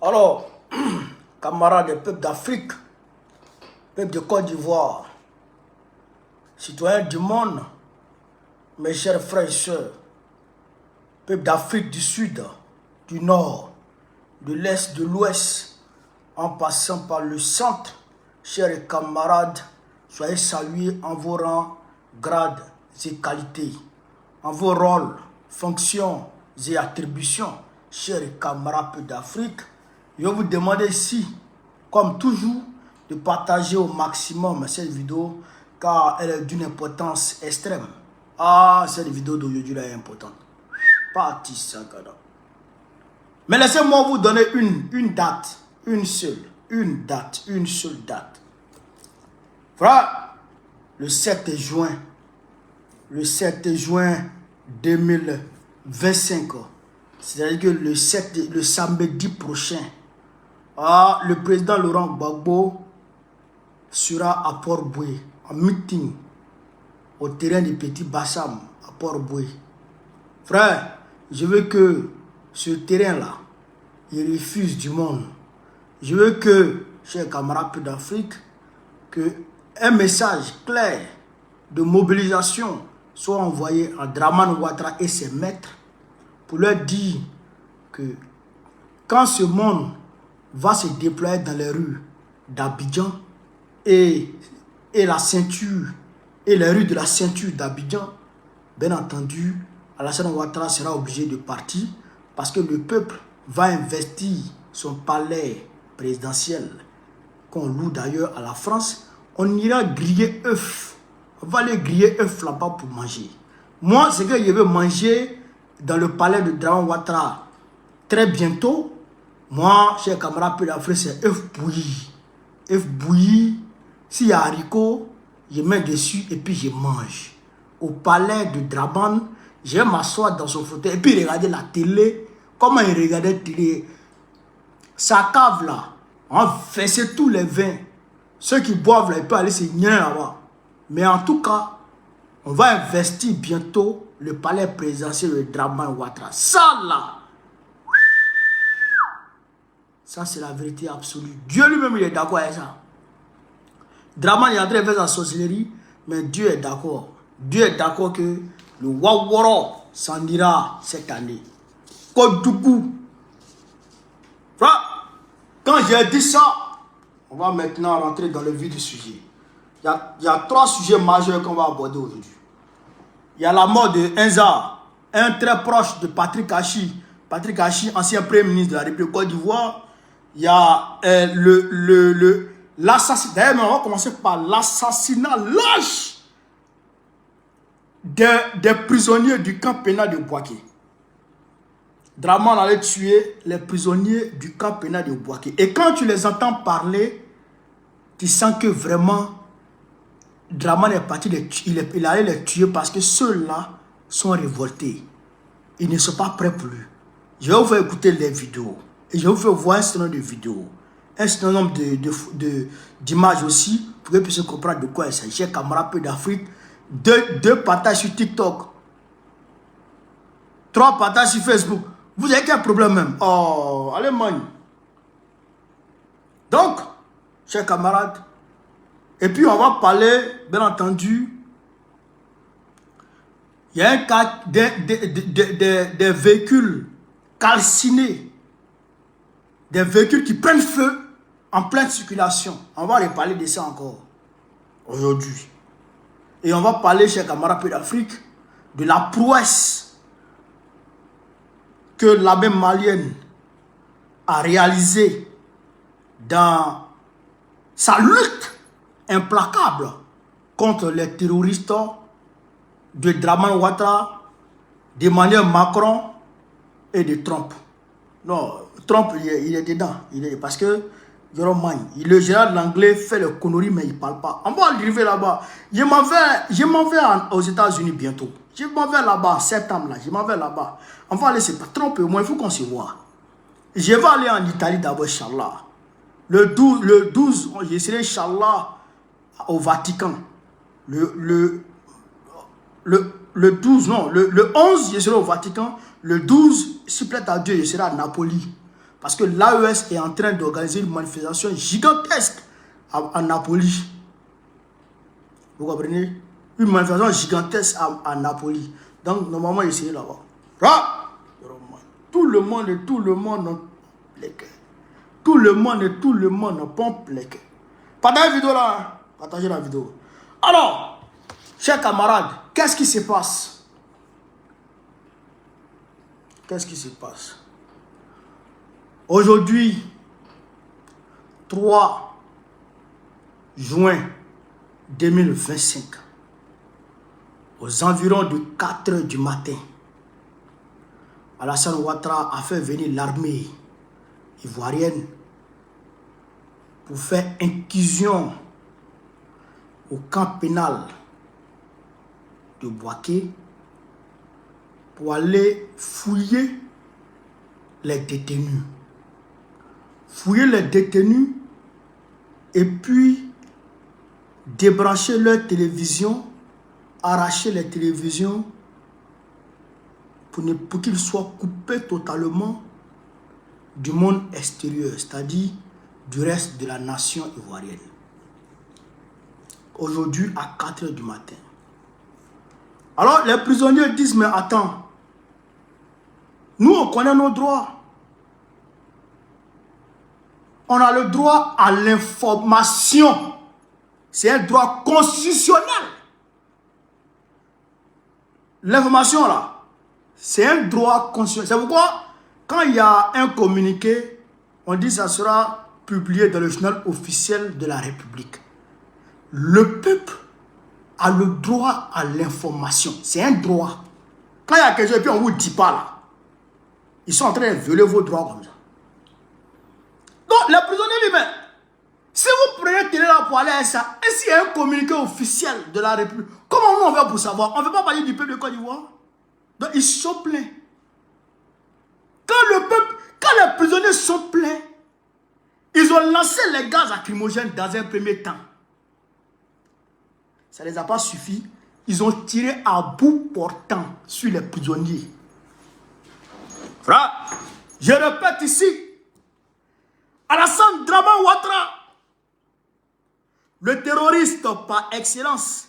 Alors, camarades des peuples d'Afrique, peuple de Côte d'Ivoire, citoyens du monde, mes chers frères et sœurs, peuple d'Afrique du Sud, du Nord, de l'Est, de l'Ouest, en passant par le centre, chers camarades, soyez salués en vos rangs, grades et qualités, en vos rôles, fonctions et attributions, chers camarades d'Afrique. Je vais vous demander ici, comme toujours, de partager au maximum cette vidéo car elle est d'une importance extrême. Ah, cette vidéo d'aujourd'hui est importante. Parti ça, mais laissez-moi vous donner une date, une seule date. Voilà, le 7 juin 2025, c'est-à-dire que le samedi prochain, le président Laurent Gbagbo sera à Port-Boué, en meeting au terrain du Petit Bassam, à Port-Boué. Frère, je veux que ce terrain-là, il refuse du monde. Je veux que, chers camarades d'Afrique, qu'un message clair de mobilisation soit envoyé à Dramane Ouattara et ses maîtres pour leur dire que quand ce monde va se déployer dans les rues d'Abidjan et la ceinture et les rues de la ceinture d'Abidjan, bien entendu, Alassane Ouattara sera obligé de partir parce que le peuple va investir son palais présidentiel qu'on loue d'ailleurs à la France. On ira griller œufs. On va aller griller œufs là-bas pour manger. Moi, ce que je veux manger dans le palais de Dramane Ouattara très bientôt, moi, chers camarades d'Afrique, c'est œufs bouillis. œufs bouillis, s'il y a haricots, je mets dessus et puis je mange. Au palais de Dramane, je vais m'asseoir dans son fauteuil et puis regarder la télé. Comment il regardait la télé? Sa cave là, on va verser tous les vins. Ceux qui boivent là, ils peuvent aller se nier là-bas. Mais en tout cas, on va investir bientôt le palais présidentiel de Dramane Ouattara. Ça là, ça c'est la vérité absolue. Dieu lui-même il est d'accord avec ça. Dramane est en train de faire sa sorcellerie, mais Dieu est d'accord. Dieu est d'accord que le Waworo s'en ira cette année. Kodougou. Quand j'ai dit ça, on va maintenant rentrer dans le vif du sujet. Il y a 3 sujets majeurs qu'on va aborder aujourd'hui. Il y a la mort de Enza, un très proche de Patrick Achi. Patrick Achi, ancien premier ministre de la République Côte d'Ivoire. Il y a l'assassinat. D'ailleurs, on va commencer par l'assassinat lâche des prisonniers du camp pénal de Bouaké. Dramane allait tuer les prisonniers du camp pénal de Bouaké. Et quand tu les entends parler, tu sens que vraiment Dramane est parti, il allait les tuer parce que ceux-là sont révoltés. Ils ne sont pas prêts pour lui. Je vais vous faire écouter les vidéos. Et je vais vous faire voir un certain nombre de vidéos. Un certain nombre d'images aussi pour que vous puissiez comprendre de quoi il s'agit. Chers camarades d'Afrique, 2 partages sur TikTok, 3 partages sur Facebook. Vous avez quel problème même? Oh, Allemagne. Donc, chers camarades, et puis on va parler, bien entendu, il y a un cas des véhicules calcinés, des véhicules qui prennent feu en pleine circulation. On va reparler de ça encore aujourd'hui. Et on va parler, chers camarades d'Afrique, de la prouesse que l'armée malienne a réalisée dans sa lutte implacable contre les terroristes de Dramane Ouattara, d'Emmanuel Macron et de Trump. Non, Trump, il est dedans. Parce que le général de l'anglais fait le conneries, mais il ne parle pas. On va arriver là-bas. Je m'en vais aux États-Unis bientôt. Je m'en vais là-bas en septembre. Là. Je m'en vais là-bas. On va aller se tromper au moins, il faut qu'on se voit. Je vais aller en Italie d'abord, Inch'Allah. Le 12, je serai, Inch'Allah, au Vatican. Le 12, non, le 11, je serai au Vatican. Le 12, s'il plaît à Dieu, je serai à Napoli. Parce que l'AES est en train d'organiser une manifestation gigantesque à Napoli. Vous comprenez? Une manifestation gigantesque à Napoli. Donc, normalement, il serait là-bas. Tout le monde et tout le monde les cœurs. Tout le monde et tout le monde pompe les cœurs. Partagez la vidéo là. Hein? Partagez la vidéo. Alors, chers camarades, qu'est-ce qui se passe? Qu'est-ce qui se passe? Aujourd'hui, 3 juin 2025, aux environs de 4 h du matin, Alassane Ouattara a fait venir l'armée ivoirienne pour faire incursion au camp pénal de Bouaké pour aller fouiller les détenus. Fouiller les détenus et puis débrancher leur télévision, arracher les télévisions pour qu'ils soient coupés totalement du monde extérieur, c'est-à-dire du reste de la nation ivoirienne. Aujourd'hui à 4 h du matin. Alors les prisonniers disent, mais attends, nous on connaît nos droits. On a le droit à l'information. C'est un droit constitutionnel. L'information là, c'est un droit constitutionnel. C'est pourquoi, quand il y a un communiqué, on dit que ça sera publié dans le journal officiel de la République. Le peuple a le droit à l'information. C'est un droit. Quand il y a quelque chose et puis on ne vous dit pas là, ils sont en train de violer vos droits comme ça. Donc, les prisonniers lui-même, si vous prenez télé là pour aller à ça, et s'il y a un communiqué officiel de la République, comment nous on va pour savoir? On ne veut pas parler du peuple de Côte d'Ivoire. Donc, ils sont pleins. Quand le peuple, quand les prisonniers sont pleins, ils ont lancé les gaz lacrymogènes dans un premier temps. Ça ne les a pas suffi. Ils ont tiré à bout portant sur les prisonniers. Frère, je répète ici, Alassane Draman Ouattara, le terroriste par excellence,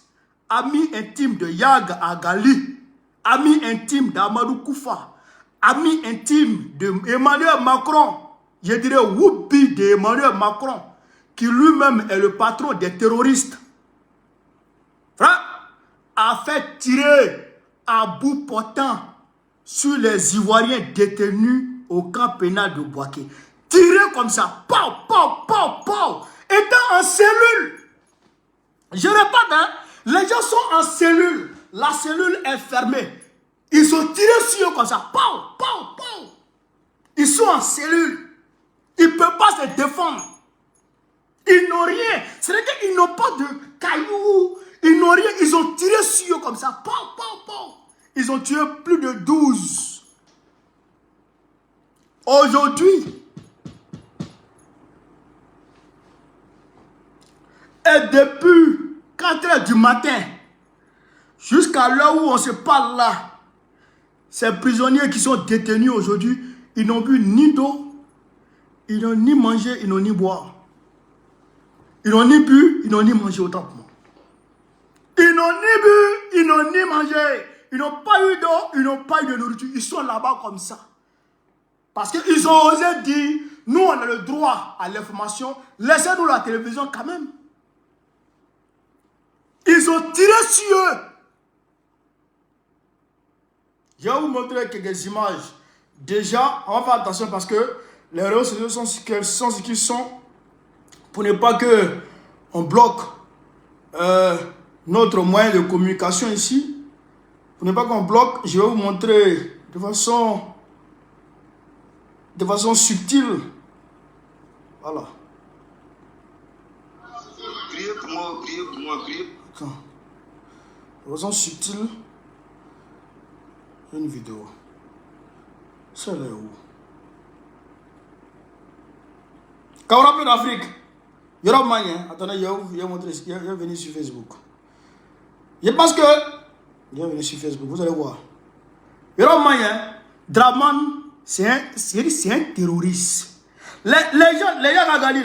ami intime de Yaga Agali, ami intime d'Amadou Koufa, ami intime d'Emmanuel Macron, je dirais Woupi d'Emmanuel Macron, qui lui-même est le patron des terroristes, frère, a fait tirer à bout portant sur les Ivoiriens détenus au camp pénal de Bouaké. Tirer comme ça, pow, pow, pow, pow, étant en cellule. Je répète, hein, les gens sont en cellule. La cellule est fermée. Ils ont tiré sur eux comme ça, pow, pow, pow. Ils sont en cellule. Ils ne peuvent pas se défendre. Ils n'ont rien. C'est-à-dire qu'ils n'ont pas de cailloux. Ils n'ont rien. Ils ont tiré sur eux comme ça, pow, pow, pow. Ils ont tué plus de 12. Aujourd'hui, et depuis 4 h du matin, jusqu'à l'heure où on se parle là, ces prisonniers qui sont détenus aujourd'hui, ils n'ont bu ni d'eau, ils n'ont ni mangé, ils n'ont ni boire. Ils n'ont ni bu, ils n'ont ni mangé autant pour moi. Ils n'ont ni bu, ils n'ont ni mangé. Ils n'ont pas eu d'eau, ils n'ont pas eu de nourriture. Ils sont là-bas comme ça. Parce qu'ils ont osé dire, nous on a le droit à l'information, laissez-nous la télévision quand même. Ils ont tiré sur eux. Je vais vous montrer quelques images. Déjà, on va faire attention parce que les réseaux sociaux sont ce qu'ils sont pour ne pas que on bloque notre moyen de communication ici. Pour ne pas qu'on bloque, je vais vous montrer de façon subtile. Voilà. Priez pour moi, priez pour moi, priez. Attends. De façon subtile. Une vidéo. Ça là où? Quand on rappelle l'Afrique, il y aura moyen. Attendez, je vais montrer. Je vais venir sur Facebook. Je pense que. Je vais venir sur Facebook, vous allez voir. Il y aura moyen. Draman C'est un terroriste. Les gens à Gali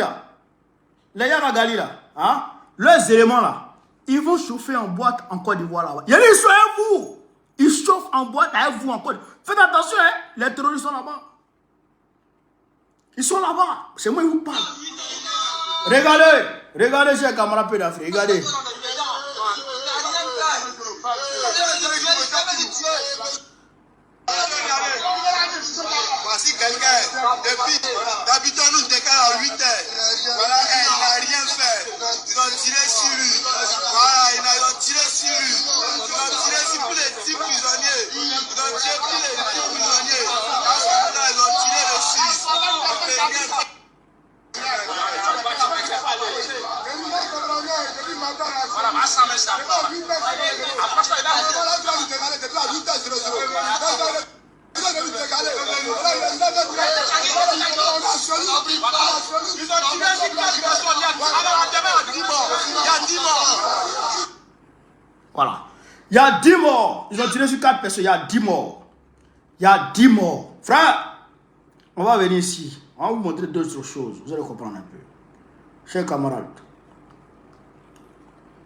là, hein, leurs éléments là, ils vont chauffer en boîte en Côte d'Ivoire là-bas. Ils sont avec vous. Ils chauffent en boîte avec vous en Côte d'Ivoire. Faites attention, hein, les terroristes sont là-bas. Ils sont là-bas. C'est moi qui vous parle. Regardez ces camarades peu d'Afrique. Regardez. Voici quelqu'un, depuis, d'habitude on nous décale à 8 heures. Voilà, il n'a rien fait. Ils ont tiré sur lui. Voilà, ils ont tiré sur lui. Ils ont tiré sur tous les 10 prisonniers. Ils ont tiré tous les 10 prisonniers. Là, ils ont tiré le 6. Voilà. Il y a 10 morts. Ils ont tiré sur 4 personnes. Il y a 10 morts. Il y a 10 morts. Frère, on va venir ici. On va vous montrer d'autres choses. Vous allez comprendre un peu. Chers camarades.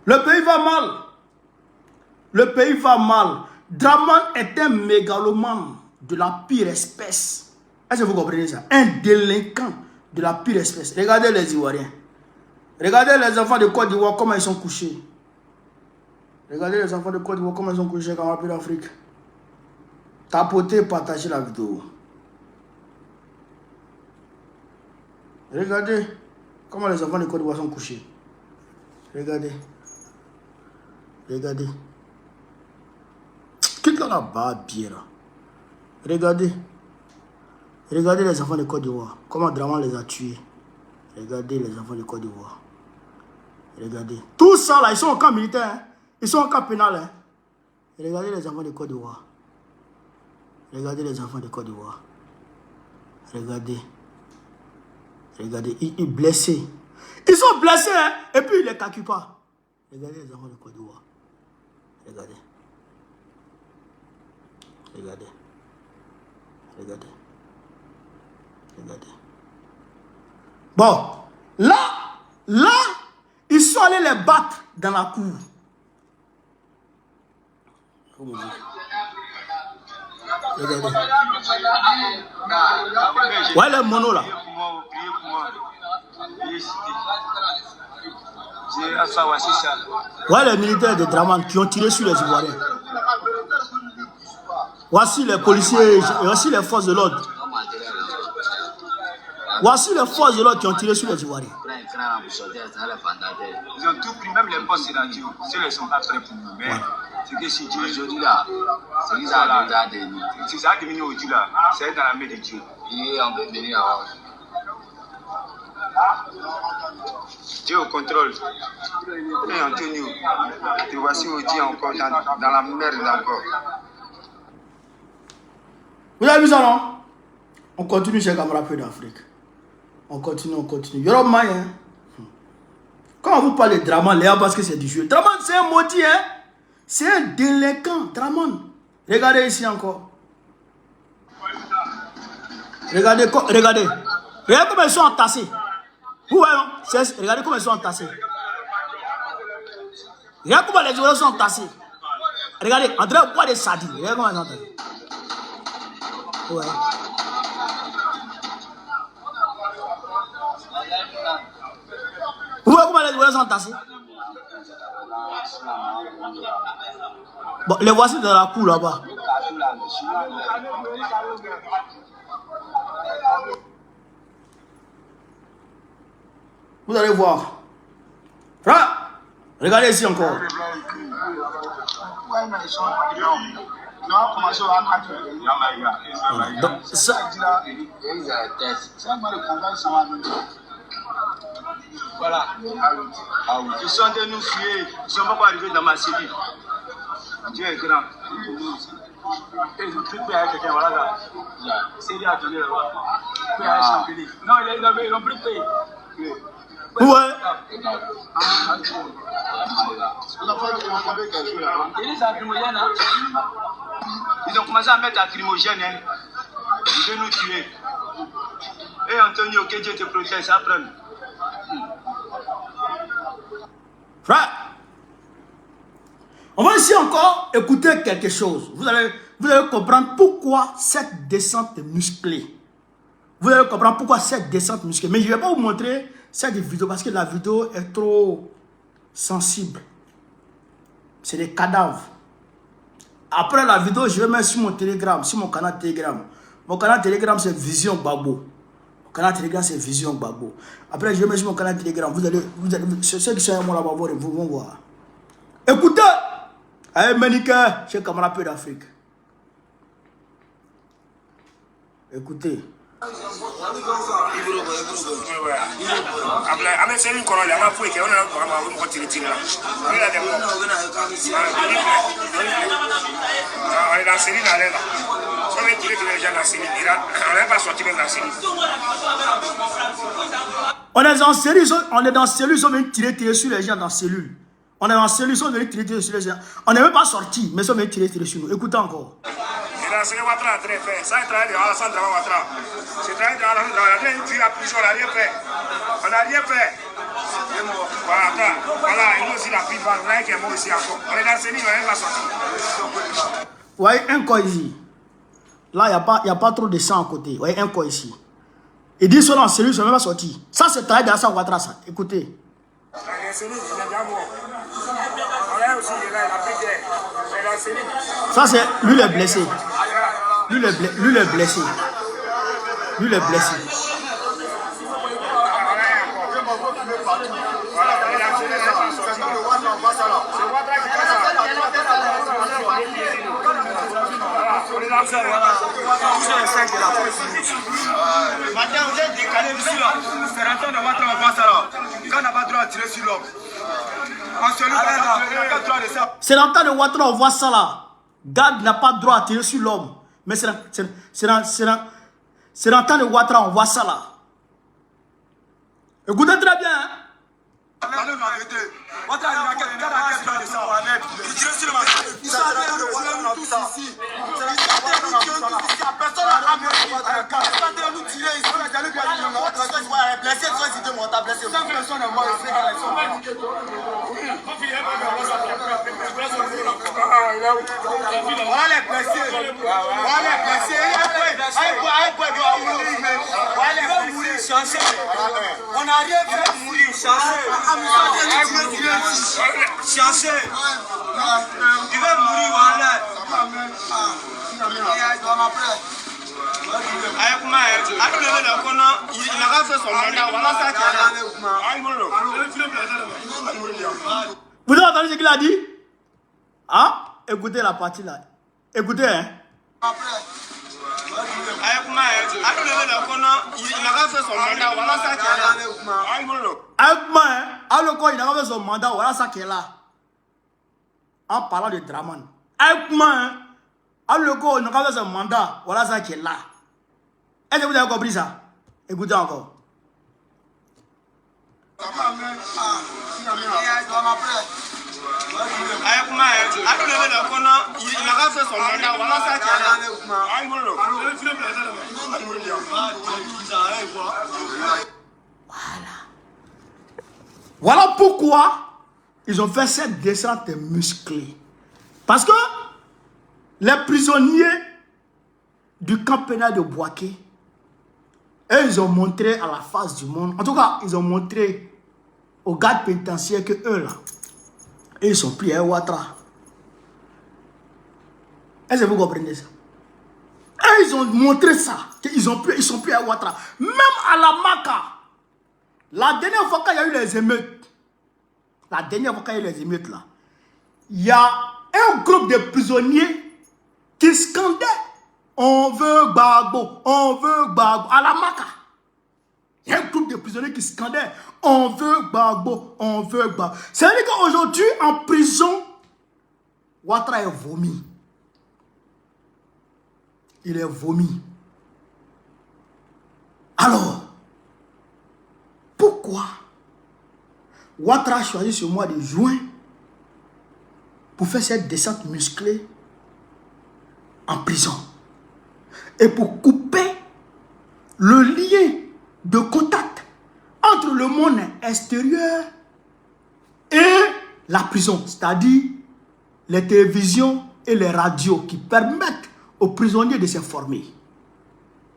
Le pays va mal. Le pays va mal. Draman est un mégalomane de la pire espèce. Est-ce que vous comprenez ça? Un délinquant de la pire espèce. Regardez les Ivoiriens. Regardez les enfants de Côte d'Ivoire, comment ils sont couchés. Regardez les enfants de Côte d'Ivoire, comment ils sont couchés comme un peu d'Afrique. Tapotez, partagez la vidéo. Regardez comment les enfants de Côte d'Ivoire sont couchés. Regardez. Regardez. Quitte là là-bas, Pierre. Regardez. Regardez les enfants de Côte d'Ivoire. Comment Draman les a tués. Regardez les enfants de Côte d'Ivoire. Regardez. Tout ça là, ils sont au camp militaire. Hein. Ils sont au camp pénal. Hein. Regardez les enfants de Côte d'Ivoire. Regardez les enfants de Côte d'Ivoire. Regardez. Regardez. Ils blessés. Ils sont blessés. Hein. Et puis ils les caquent pas. Regardez les enfants de Côte d'Ivoire. Regardez. Regardez. Regardez. Regardez. Bon. Là, ils sont allés les battre dans la cour. Regardez. Ouais, les monos là. Ouais, les militaires de Draman qui ont tiré sur les Ivoiriens. Voici les policiers, voici les forces de l'ordre. Voici les forces de l'ordre qui ont tiré sur les Ivoiriens. Ils ont tout pris, même les postes radio. Ceux ne sont pas prêts pour nous. Mais ce que c'est Dieu aujourd'hui là, c'est qu'ils ont là. Si ça a diminué aujourd'hui là, c'est dans la main de Dieu. Et on peut venir à Dieu au contrôle. Et Antonio, te voici aujourd'hui encore dans la merde encore. Vous avez vu ça, non? On continue chez camarades d'Afrique. On continue. Il y aura moyen. Quand on vous parle de Draman, Léa, parce que c'est du jeu. Draman, c'est un maudit, hein? C'est un délinquant, Draman. Regardez ici encore. Regardez. Regardez comment ils sont entassés. Vous voyez, non? Regardez comment ils sont entassés. Regardez comment les joueurs sont entassés. Regardez, André boit des sardines. Regardez comment ils sont entassés. Ouais. Vous voyez comment les joueurs sont entassés? Bon, les voici dans la cour là-bas. Vous allez voir. Regardez ici encore. Donc, ça... Voilà. Ils sont de nous fuir. Ils ne sont pas arrivés dans ma cellule. Dieu est grand. Ils ont pris avec quelqu'un, voilà là. C'est lui à donner là-bas. Non, ils ont pris paye. Ouais. Ils ont commencé à mettre lacrymogène. Il veut nous tuer. Et Antonio, que Dieu te protège après. Frère, on va ici encore écouter quelque chose. Vous allez comprendre pourquoi cette descente est musclée. Vous allez comprendre pourquoi cette descente est musclée. Mais je ne vais pas vous montrer cette vidéo parce que la vidéo est trop sensible. C'est des cadavres. Après la vidéo, je vais mettre sur mon Telegram, sur mon canal Telegram. Mon canal Telegram, c'est Vision Gbagbo. Mon canal Telegram, c'est Vision Gbagbo. Après, je vais mettre sur mon canal Telegram. Vous allez ceux qui sont à moi là-bas, vous vont voir. Écoutez, allez, Ménique, chez Camarade Peu d'Afrique. Écoutez. On est dans cellule, ils ont venu tirer sur les gens dans cellule. On est dans cellule, ils sont venus tirer sur les gens. On n'est même pas sorti, mais ils sont venus tirer sur nous. Écoutez encore. C'est Ouattara très fait. Ça, il travaille de Alassane Ouattara. C'est travail de Alassane Ouattara. Il fuit la prison, on n'a rien fait. On n'a rien fait. Voilà, il nous aussi la pile, voilà, qui est mort ici encore. On est dans ce livre, on n'est pas sorti. Vous voyez un corps ici. Là, il n'y a pas trop de sang à côté. Vous voyez un corps ici. Ils disent qu'ils sont dans cellule, ils ne sont même pas sortis. Ça, c'est le travail d'Alassane Ouattara, ça. Écoutez. Ça, c'est lui le blessé. Lui le blessé. Lui le blessé. Maintenant, vous êtes décalé ici là. C'est l'entente de Ouattara, on voit ça là. Quand on n'a pas droit à tirer sur l'homme. C'est l'entente de Ouattara, on voit ça là. Garde n'a pas droit à tirer sur l'homme. Mais c'est l'entente de Ouattara, on voit ça là. Écoutez très bien. Hein? On n'a rien fait pour mourir, chancez. Il va mourir, voilà. Il n'a pas fait son mandat, voilà ça qui Vous avez entendu ce qu'il a dit? Hein? Écoutez la partie là. Écoutez, hein? Il n'a pas fait son mandat, voilà ça qui est là. Il n'a pas fait son mandat, voilà ça qui est là. En parlant de Draman. Il n'a pas fait son mandat, voilà ça qui est là. Est-ce que vous avez compris ça? Écoutez encore. Il n'a pas fait son mandat, voilà ça qui est là. Voilà pourquoi ils ont fait cette descente musclée. Parce que les prisonniers du camp pénal de Bouaké, eux, ils ont montré à la face du monde, en tout cas, ils ont montré aux gardes pénitentiaires que eux là, et ils sont plus à Ouattara. Est-ce que vous comprenez ça? Et ils ont montré ça, qu'ils sont plus à Ouattara. Même à la Maka, la dernière fois qu'il y a eu les émeutes, là, il y a un groupe de prisonniers qui scandaient on veut Gbagbo, on veut Gbagbo, à la Maka. Il y a un groupe de prisonniers qui scandaient on veut Gbagbo, on veut Gbagbo. C'est-à-dire qu'aujourd'hui, en prison, Ouattara est vomi. Il est vomi. Alors, pourquoi Ouattara a choisi ce mois de juin pour faire cette descente musclée en prison? et pour couper le lien de contact entre le monde extérieur et la prison, c'est-à-dire les télévisions et les radios qui permettent aux prisonniers de s'informer.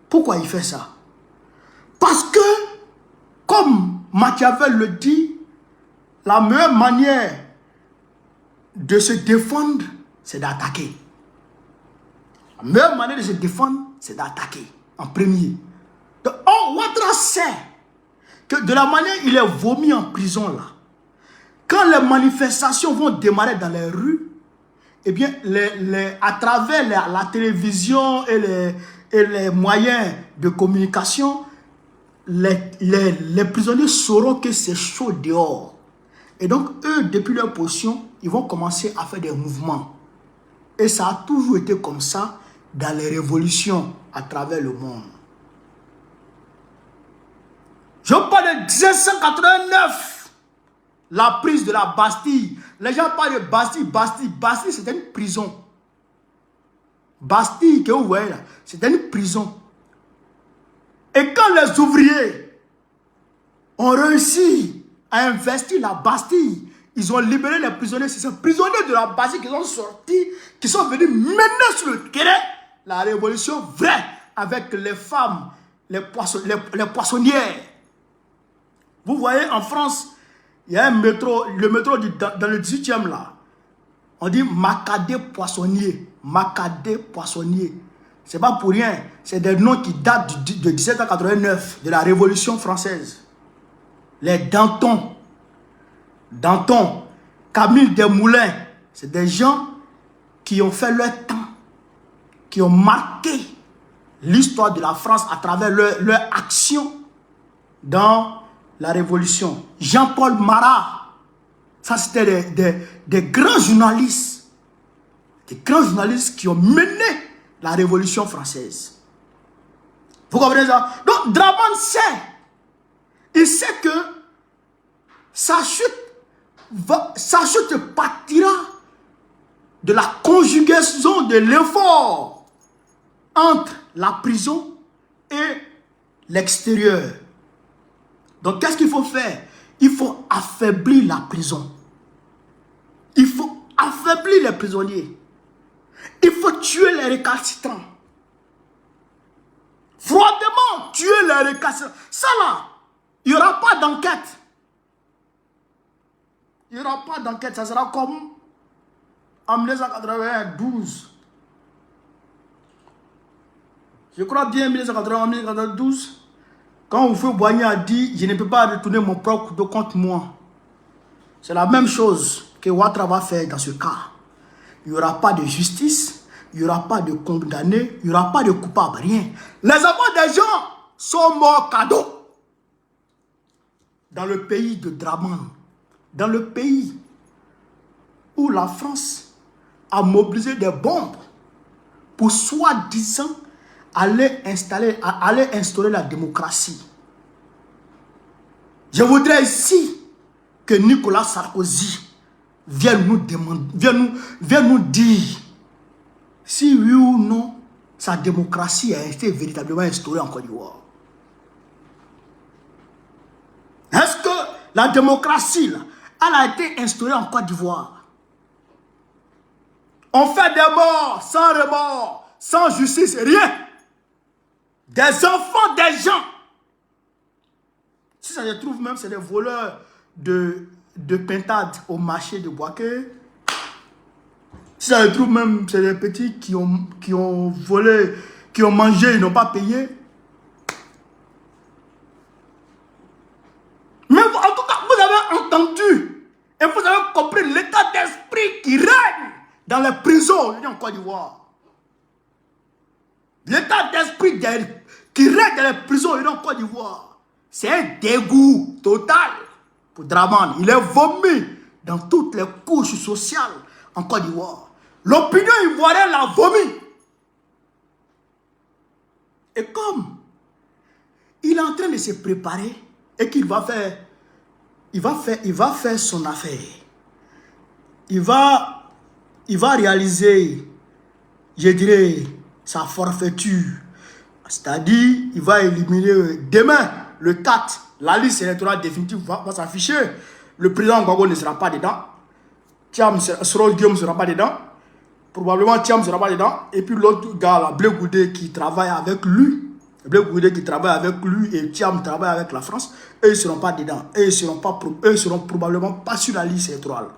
Pourquoi il fait ça? Parce que, comme Machiavel le dit, la meilleure manière de se défendre, c'est d'attaquer. La meilleure manière de se défendre, c'est d'attaquer en premier. Donc, Ouattara sait que de la manière il est vomi en prison là, quand les manifestations vont démarrer dans les rues, eh bien, à travers la télévision et les moyens de communication, les prisonniers sauront que c'est chaud dehors. Et donc, eux, depuis leur position, ils vont commencer à faire des mouvements. Et ça a toujours été comme ça dans les révolutions à travers le monde. Je parle de 1789, la prise de la Bastille. Les gens parlent de Bastille. Bastille, c'était une prison. Bastille, que vous voyez là, c'était une prison. Et quand les ouvriers ont réussi à investir la Bastille, ils ont libéré les prisonniers. C'est ces prisonniers de la Bastille qui sont sortis, qui sont venus mener sur le terrain la révolution vraie avec les femmes, les poissonnières. Vous voyez, en France, il y a un métro, le métro dans le 18e là. On dit Macadé Poissonnier. Macadé Poissonnier. C'est pas pour rien. C'est des noms qui datent de 1789, de la Révolution française. Les Danton. Danton. Camille Desmoulins. C'est des gens qui ont fait leur temps, qui ont marqué l'histoire de la France à travers leur action dans la Révolution. Jean-Paul Marat. Ça, c'était des grands journalistes. Des grands journalistes qui ont mené la Révolution française. Vous comprenez ça? Donc, Draman sait. Il sait que sa chute partira de la conjugaison de l'effort entre la prison et l'extérieur. Donc, qu'est-ce qu'il faut faire? Il faut affaiblir la prison. Il faut affaiblir les prisonniers. Il faut tuer les récalcitrants. Froidement tuer les récalcitrants. Ça là, il n'y aura pas d'enquête. Il n'y aura pas d'enquête. Ça sera comme en 1992. Je crois bien 1992. Quand Oufé Boigny a dit, je ne peux pas retourner mon propre couteau contre moi. C'est la même chose que Ouattara va faire dans ce cas. Il n'y aura pas de justice, il n'y aura pas de condamnés, il n'y aura pas de coupables, rien. Les enfants des gens sont morts cadeau. Dans le pays de Draman, dans le pays où la France a mobilisé des bombes pour soi-disant aller instaurer la démocratie. Je voudrais ici que Nicolas Sarkozy vienne nous demander, vienne nous dire si oui ou non sa démocratie a été véritablement instaurée en Côte d'Ivoire. Est-ce que la démocratie là, elle a été instaurée en Côte d'Ivoire? On fait des morts sans remords, sans justice, rien. Des enfants, des gens. Si ça se trouve même, c'est des voleurs de pintade au marché de Boaké. Si ça se trouve même, c'est des petits qui ont volé, qui ont mangé, ils n'ont pas payé. Mais en tout cas, vous avez entendu et vous avez compris l'état d'esprit qui règne dans les prisons en Côte d'Ivoire. L'état d'esprit qui règne dans les prisons en Côte d'Ivoire, c'est un dégoût total pour Draman. Il est vomi dans toutes les couches sociales en Côte d'Ivoire. L'opinion ivoirienne l'a vomi. Et comme il est en train de se préparer et qu'il va faire, il va faire son affaire. Il va réaliser, je dirais, sa forfaiture C'est-à-dire, il va éliminer demain, le 4, la liste électorale définitive va s'afficher. Le président Gbagbo ne sera pas dedans. Soro Guillaume ne sera pas dedans. Probablement Thiam ne sera pas dedans. Et puis l'autre gars, là, Blé Goudé, qui travaille avec lui. Blé Goudé qui travaille avec lui et Thiam travaille avec la France. Eux, ils ne seront pas dedans. Eux, ils seront probablement pas sur la liste électorale.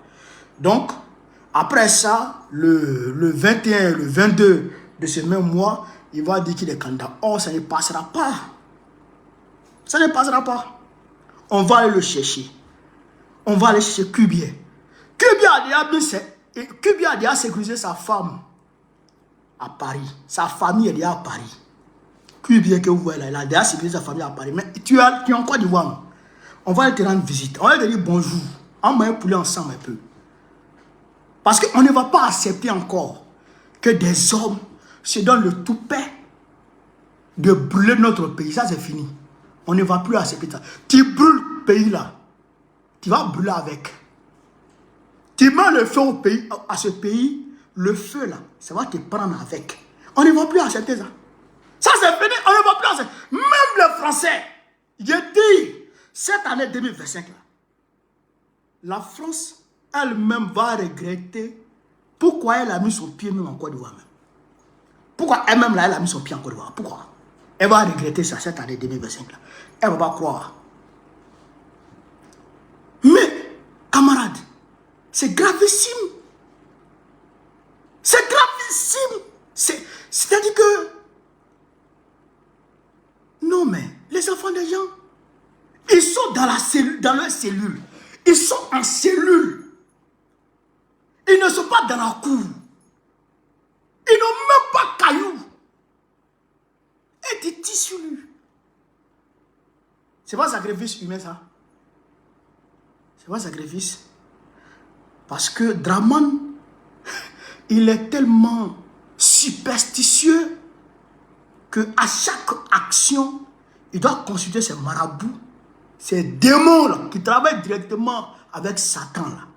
Donc, après ça, le 21 et le 22 de ce même mois, il va dire qu'il est candidat. Oh, ça ne passera pas. Ça ne passera pas. On va aller le chercher. On va aller chercher Kubié. Kubié a déjà sécurisé sa femme à Paris. Sa famille est déjà à Paris. Kubié que vous voyez là, il a déjà sécurisé sa famille à Paris. Mais tu es en Côte d'Ivoire. On va aller te rendre visite. On va te dire bonjour. On va pouler ensemble un peu. Parce qu'on ne va pas accepter encore que des hommes se donnent le toupet de brûler notre pays. Ça, c'est fini. On ne va plus accepter ça. Tu brûles le pays là. Tu vas brûler avec. Tu mets le feu au pays, à ce pays, le feu là, ça va te prendre avec. On ne va plus accepter ça. Ça, c'est fini. On ne va plus accepter. Même les Français, je dis, cette année 2025 là, la France elle-même va regretter pourquoi elle a mis son pied même en Côte d'Ivoire. Pourquoi elle-même là, elle a mis son pied en Côte d'Ivoire. Pourquoi? Elle va regretter ça cette année 2025 là. Elle ne va pas croire. Mais, camarades, c'est gravissime. C'est gravissime. C'est-à-dire que... Non mais, les enfants des gens, ils sont dans leur cellule. Ils sont en cellule. Ils ne sont pas dans la cour. Ils n'ont même pas cailloux. Et des tissus. C'est pas un sacrifice humain ça. C'est pas un sacrifice. Parce que Draman, il est tellement superstitieux que à chaque action, il doit consulter ses marabouts, ces démons là, qui travaillent directement avec Satan là,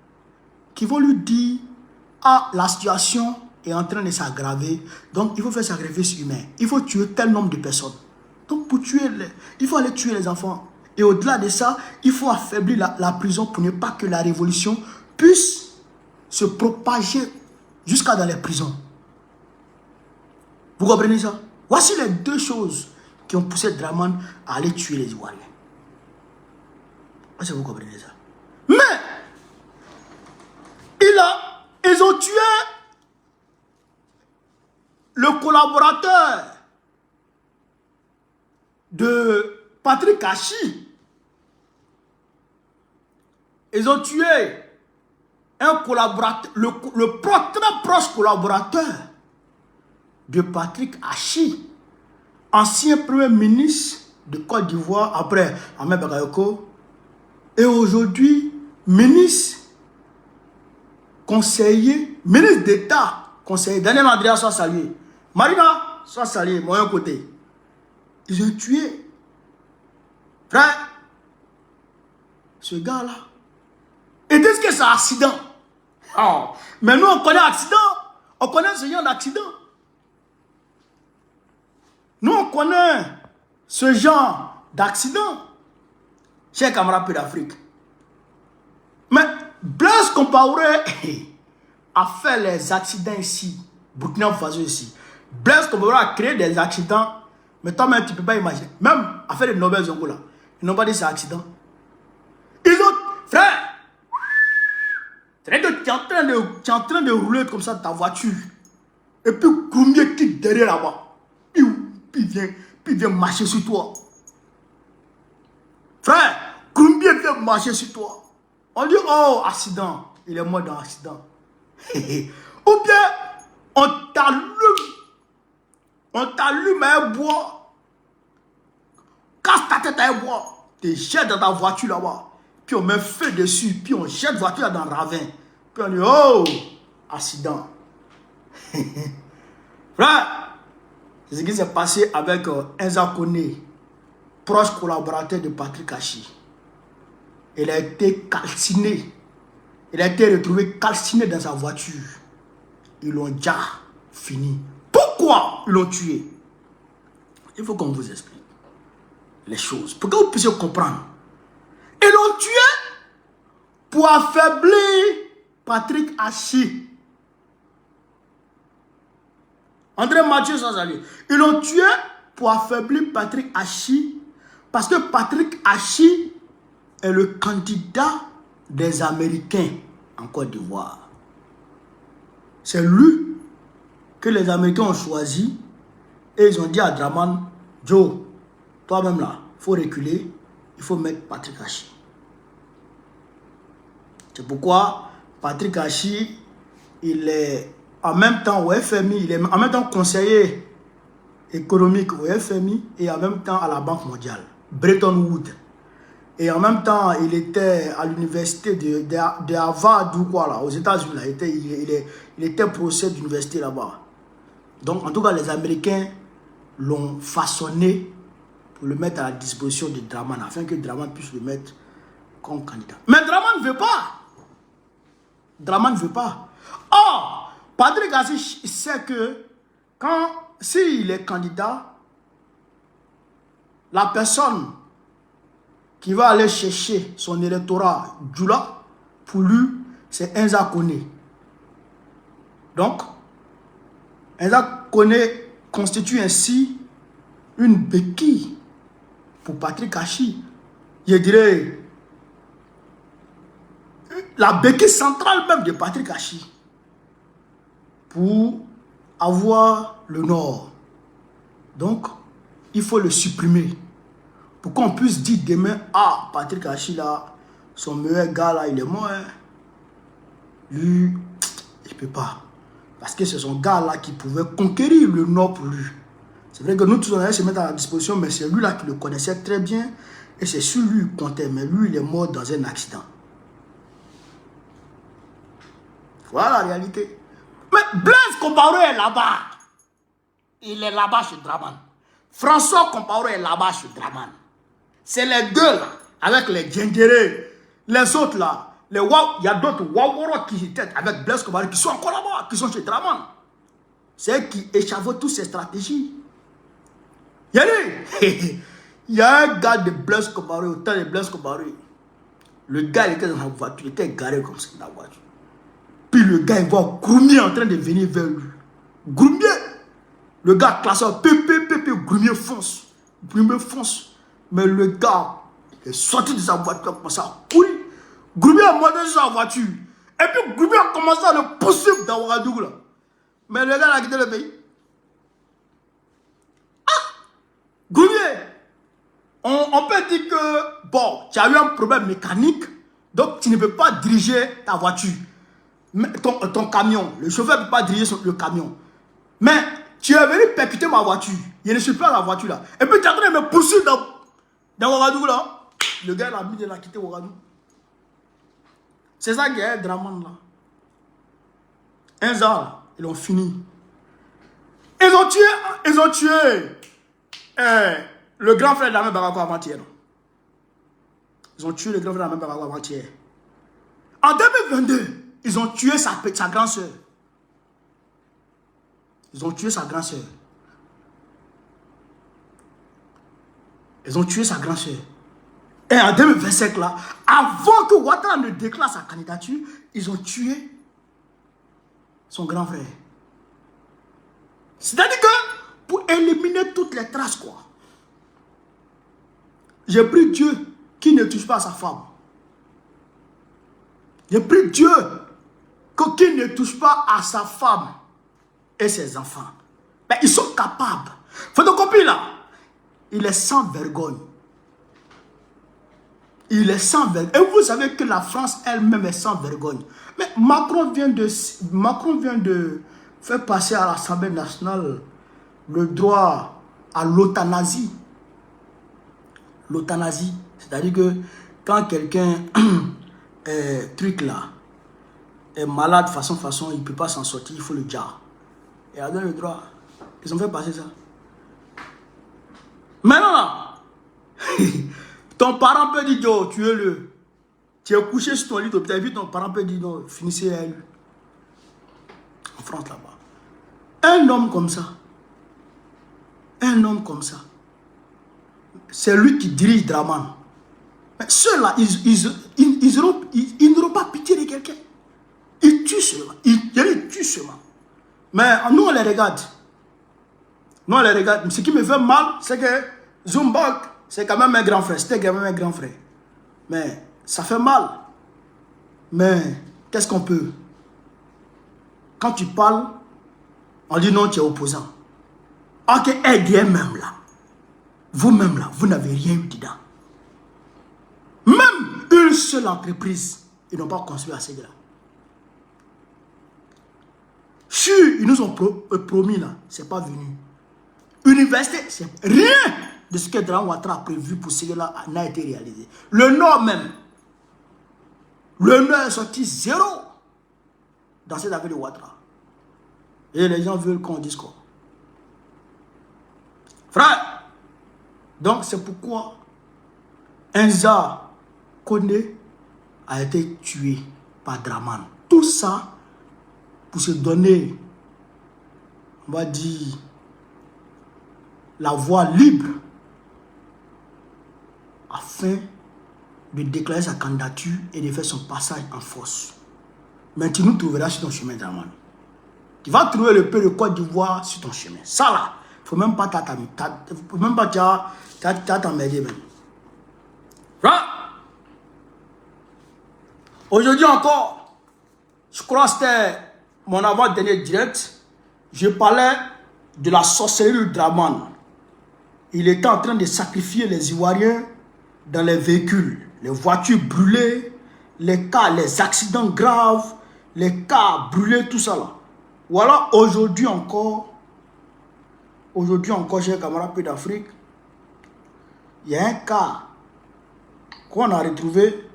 qui vont lui dire, ah, la situation est en train de s'aggraver, donc il faut faire sacrifice humain, il faut tuer tel nombre de personnes. Donc pour tuer, il faut aller tuer les enfants. Et au-delà de ça, il faut affaiblir la prison pour ne pas que la révolution puisse se propager jusqu'à dans les prisons. Vous comprenez ça? Voici les deux choses qui ont poussé Draman à aller tuer les Ivoiriens. Est-ce que vous comprenez ça? Mais, ils ont tué le collaborateur de Patrick Hachi. Ils ont tué un collaborateur, le très proche collaborateur de Patrick Hachi, ancien premier ministre de Côte d'Ivoire après Ahmed Bakayoko, et aujourd'hui ministre, conseiller, ministre d'État, conseiller. Daniel Andrea soit salué. Marina soit salué, mon côté. Ils ont tué. Frère, ce gars-là, et est-ce que c'est un accident? Oh. Mais nous, on connaît accident. On connaît ce genre d'accident. Nous, on connaît ce genre d'accident. Chers camarades d'Afrique. Mais Blaise Compaoré a fait les accidents ici. Burkina Faso ici. Blaise Compaoré a créé des accidents. Mais toi-même, tu ne peux pas imaginer. Même à faire des Nobel Zongo là. Ils n'ont pas dit c'est accident. Ils ont... Frère, tu es en train de rouler comme ça ta voiture. Et puis Koumbié quitte derrière là-bas. Puis vient marcher sur toi. Frère, Koumbié vient marcher sur toi. On dit, oh, accident. Il est mort dans l'accident. Ou bien, on t'allume à un bois. Casse ta tête à un bois. Tu jettes dans ta voiture là-bas. Puis on met feu dessus. Puis on jette la voiture dans le ravin. Puis on dit, oh, accident. Frère, c'est ce qui s'est passé avec Enza Koné, proche collaborateur de Patrick Hachi. Il a été calciné. Il a été retrouvé calciné dans sa voiture. Ils l'ont déjà fini. Pourquoi ils l'ont tué? Il faut qu'on vous explique les choses pour que vous puissiez comprendre. Ils l'ont tué pour affaiblir Patrick Hachi. André Mathieu sans salut. Ils l'ont tué pour affaiblir Patrick Hachi parce que Patrick Hachi est le candidat des Américains en Côte d'Ivoire. C'est lui que les Américains ont choisi et ils ont dit à Dramane, Joe, toi-même là, il faut reculer, il faut mettre Patrick Hachi. C'est pourquoi Patrick Hachi, il est en même temps au FMI, il est en même temps conseiller économique au FMI et en même temps à la Banque mondiale, Bretton Woods. Et en même temps, il était à l'université de Harvard ou quoi là, aux États-Unis. Il était professeur d'université là-bas. Donc, en tout cas, les Américains l'ont façonné pour le mettre à la disposition de Dramane, afin que Dramane puisse le mettre comme candidat. Mais Dramane ne veut pas. Dramane ne veut pas. Or, Patrick Hachi sait que s'il est candidat, la personne qui va aller chercher son électorat Djoula, pour lui, c'est Enza Koné. Donc, Enza Koné constitue ainsi une béquille pour Patrick Hachi. Je dirais la béquille centrale même de Patrick Hachi pour avoir le Nord. Donc, il faut le supprimer pour qu'on puisse dire demain, ah, Patrick Hachi là, son meilleur gars là, il est mort. Hein. Lui, il ne peut pas. Parce que c'est son gars là qui pouvait conquérir le Nord pour lui. C'est vrai que nous tous on allait se mettre à la disposition, mais c'est lui là qui le connaissait très bien. Et c'est sur lui qu'il comptait. Mais lui, il est mort dans un accident. Voilà la réalité. Mais Blaise Compaoré est là-bas. Il est là-bas chez Dramane. François Compaoré est là-bas chez Dramane. C'est les deux là, avec les Djengere. Les autres là, il y a d'autres Waworo qui étaient avec Blaise Compaoré qui sont encore là-bas, qui sont chez Dramane. C'est eux qui échafautent toutes ces stratégies. Il y a un gars de Blaise Compaoré, au temps de Blaise Compaoré. Le gars il était dans la voiture, il était garé comme ça dans la voiture. Puis le gars il voit Groumier en train de venir vers lui. Groumier, le gars classeur, Groumier fonce. Groumier fonce. Mais le gars est sorti de sa voiture, a commencé à courir. Groumier a monté sur sa voiture. Et puis Groumier a commencé à le poursuivre dans Ouagadougou là. Mais le gars a quitté le pays. Ah! Groumier, on peut dire que, bon, tu as eu un problème mécanique, donc tu ne peux pas diriger ta voiture. Ton camion, le chauffeur ne peut pas diriger le camion. Mais tu es venu percuter ma voiture. Je ne suis pas dans la voiture là. Et puis tu es en train de me poursuivre dans Ouagadougou là. Le gars il a mis de la quitter Ouagadougou. C'est ça qui est Dramane là. Un an, ils l'ont fini. Ils ont tué le grand frère d'Amé Barakou avant-hier. Ils ont tué le grand frère d'Amé Barakou avant-hier. En 2022, ils ont tué sa grande soeur. Ils ont tué sa grande soeur. Ils ont tué sa grande soeur. Et en 2025 là, avant que Ouattara ne déclare sa candidature, ils ont tué son grand frère. C'est-à-dire que pour éliminer toutes les traces quoi. J'ai pris Dieu qui ne touche pas à sa femme. J'ai pris Dieu qui ne touche pas à sa femme et ses enfants. Mais ils sont capables. Photocopie là, il est sans vergogne. Il est sans vergogne. Et vous savez que la France elle-même est sans vergogne. Mais Macron vient de faire passer à l'Assemblée nationale le droit à l'euthanasie. L'euthanasie, c'est-à-dire que quand quelqu'un truc là est malade façon, il ne peut pas s'en sortir, il faut le jar. Et a donné le droit. Ils ont fait passer ça. Maintenant, ton parent peut dire, oh, tuez-le. Tu es couché sur ton lit d'hôpital, puis ton parent peut dire, non, finissez à lui. En France là-bas. Un homme comme ça, c'est lui qui dirige Draman. Mais ceux-là, ils n'auront pas pitié de quelqu'un. Ils tuent seulement. Ils tuent seulement. Mais nous, on les regarde. Nous, on les regarde. Ce qui me fait mal, c'est que Zumbok, c'est quand même un grand frère. C'était quand même un grand frère. Mais ça fait mal. Mais qu'est-ce qu'on peut? Quand tu parles, on dit non, tu es opposant. Ok, aidez même là. Vous-même là, vous n'avez rien eu dedans. Même une seule entreprise, ils n'ont pas construit à ces gars-là. Ils nous ont promis là, c'est pas venu. Université, c'est rien de ce que Draman Ouattara a prévu pour ces gars-là n'a été réalisé. Le Nord même, le Nord est sorti zéro dans cette affaire de Ouattara. Et les gens veulent qu'on dise quoi? Frère, donc c'est pourquoi Enza Kone a été tué par Draman. Tout ça pour se donner, on va dire, la voie libre afin de déclarer sa candidature et de faire son passage en force. Mais tu nous trouveras sur ton chemin, Draman. Tu vas trouver le peu de Côte d'Ivoire sur ton chemin. Ça là, il ne faut même pas t'emmerder même. Aujourd'hui encore, je crois que c'était mon avant-dernier direct. Je parlais de la sorcellerie de Draman. Il était en train de sacrifier les Ivoiriens dans les véhicules, les voitures brûlées, les cas, les accidents graves, les cas brûlés, tout ça là. Voilà, aujourd'hui encore, chers camarades Pays d'Afrique, il y a un cas qu'on a retrouvé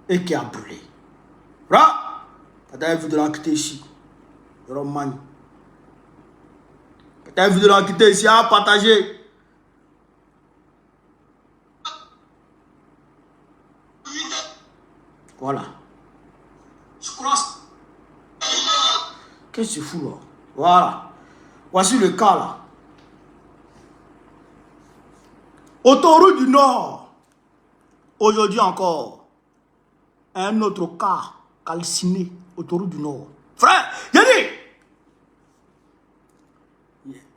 et qui a brûlé. Là, tu as vu de l'enquête ici, Roman. Tu as vu de l'enquête ici à partager. Voilà. Je crois. Qu'est-ce que c'est fou là? Voilà. Voici le cas là. Autoroute du Nord. Aujourd'hui encore. Un autre cas calciné. Autoroute du Nord. Frère,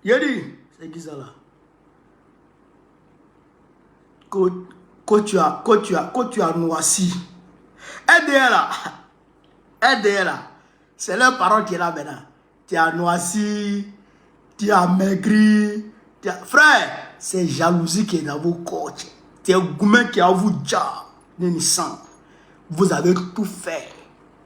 Yedi, c'est qui ça là? Quand tu as noissi. Aidez là. C'est leur parole qui est là maintenant. Tu as noissi, tu as maigri. Frère, c'est jalousie qui est dans vos corps. C'est un gourmet qui a vous déjà. Vous avez tout fait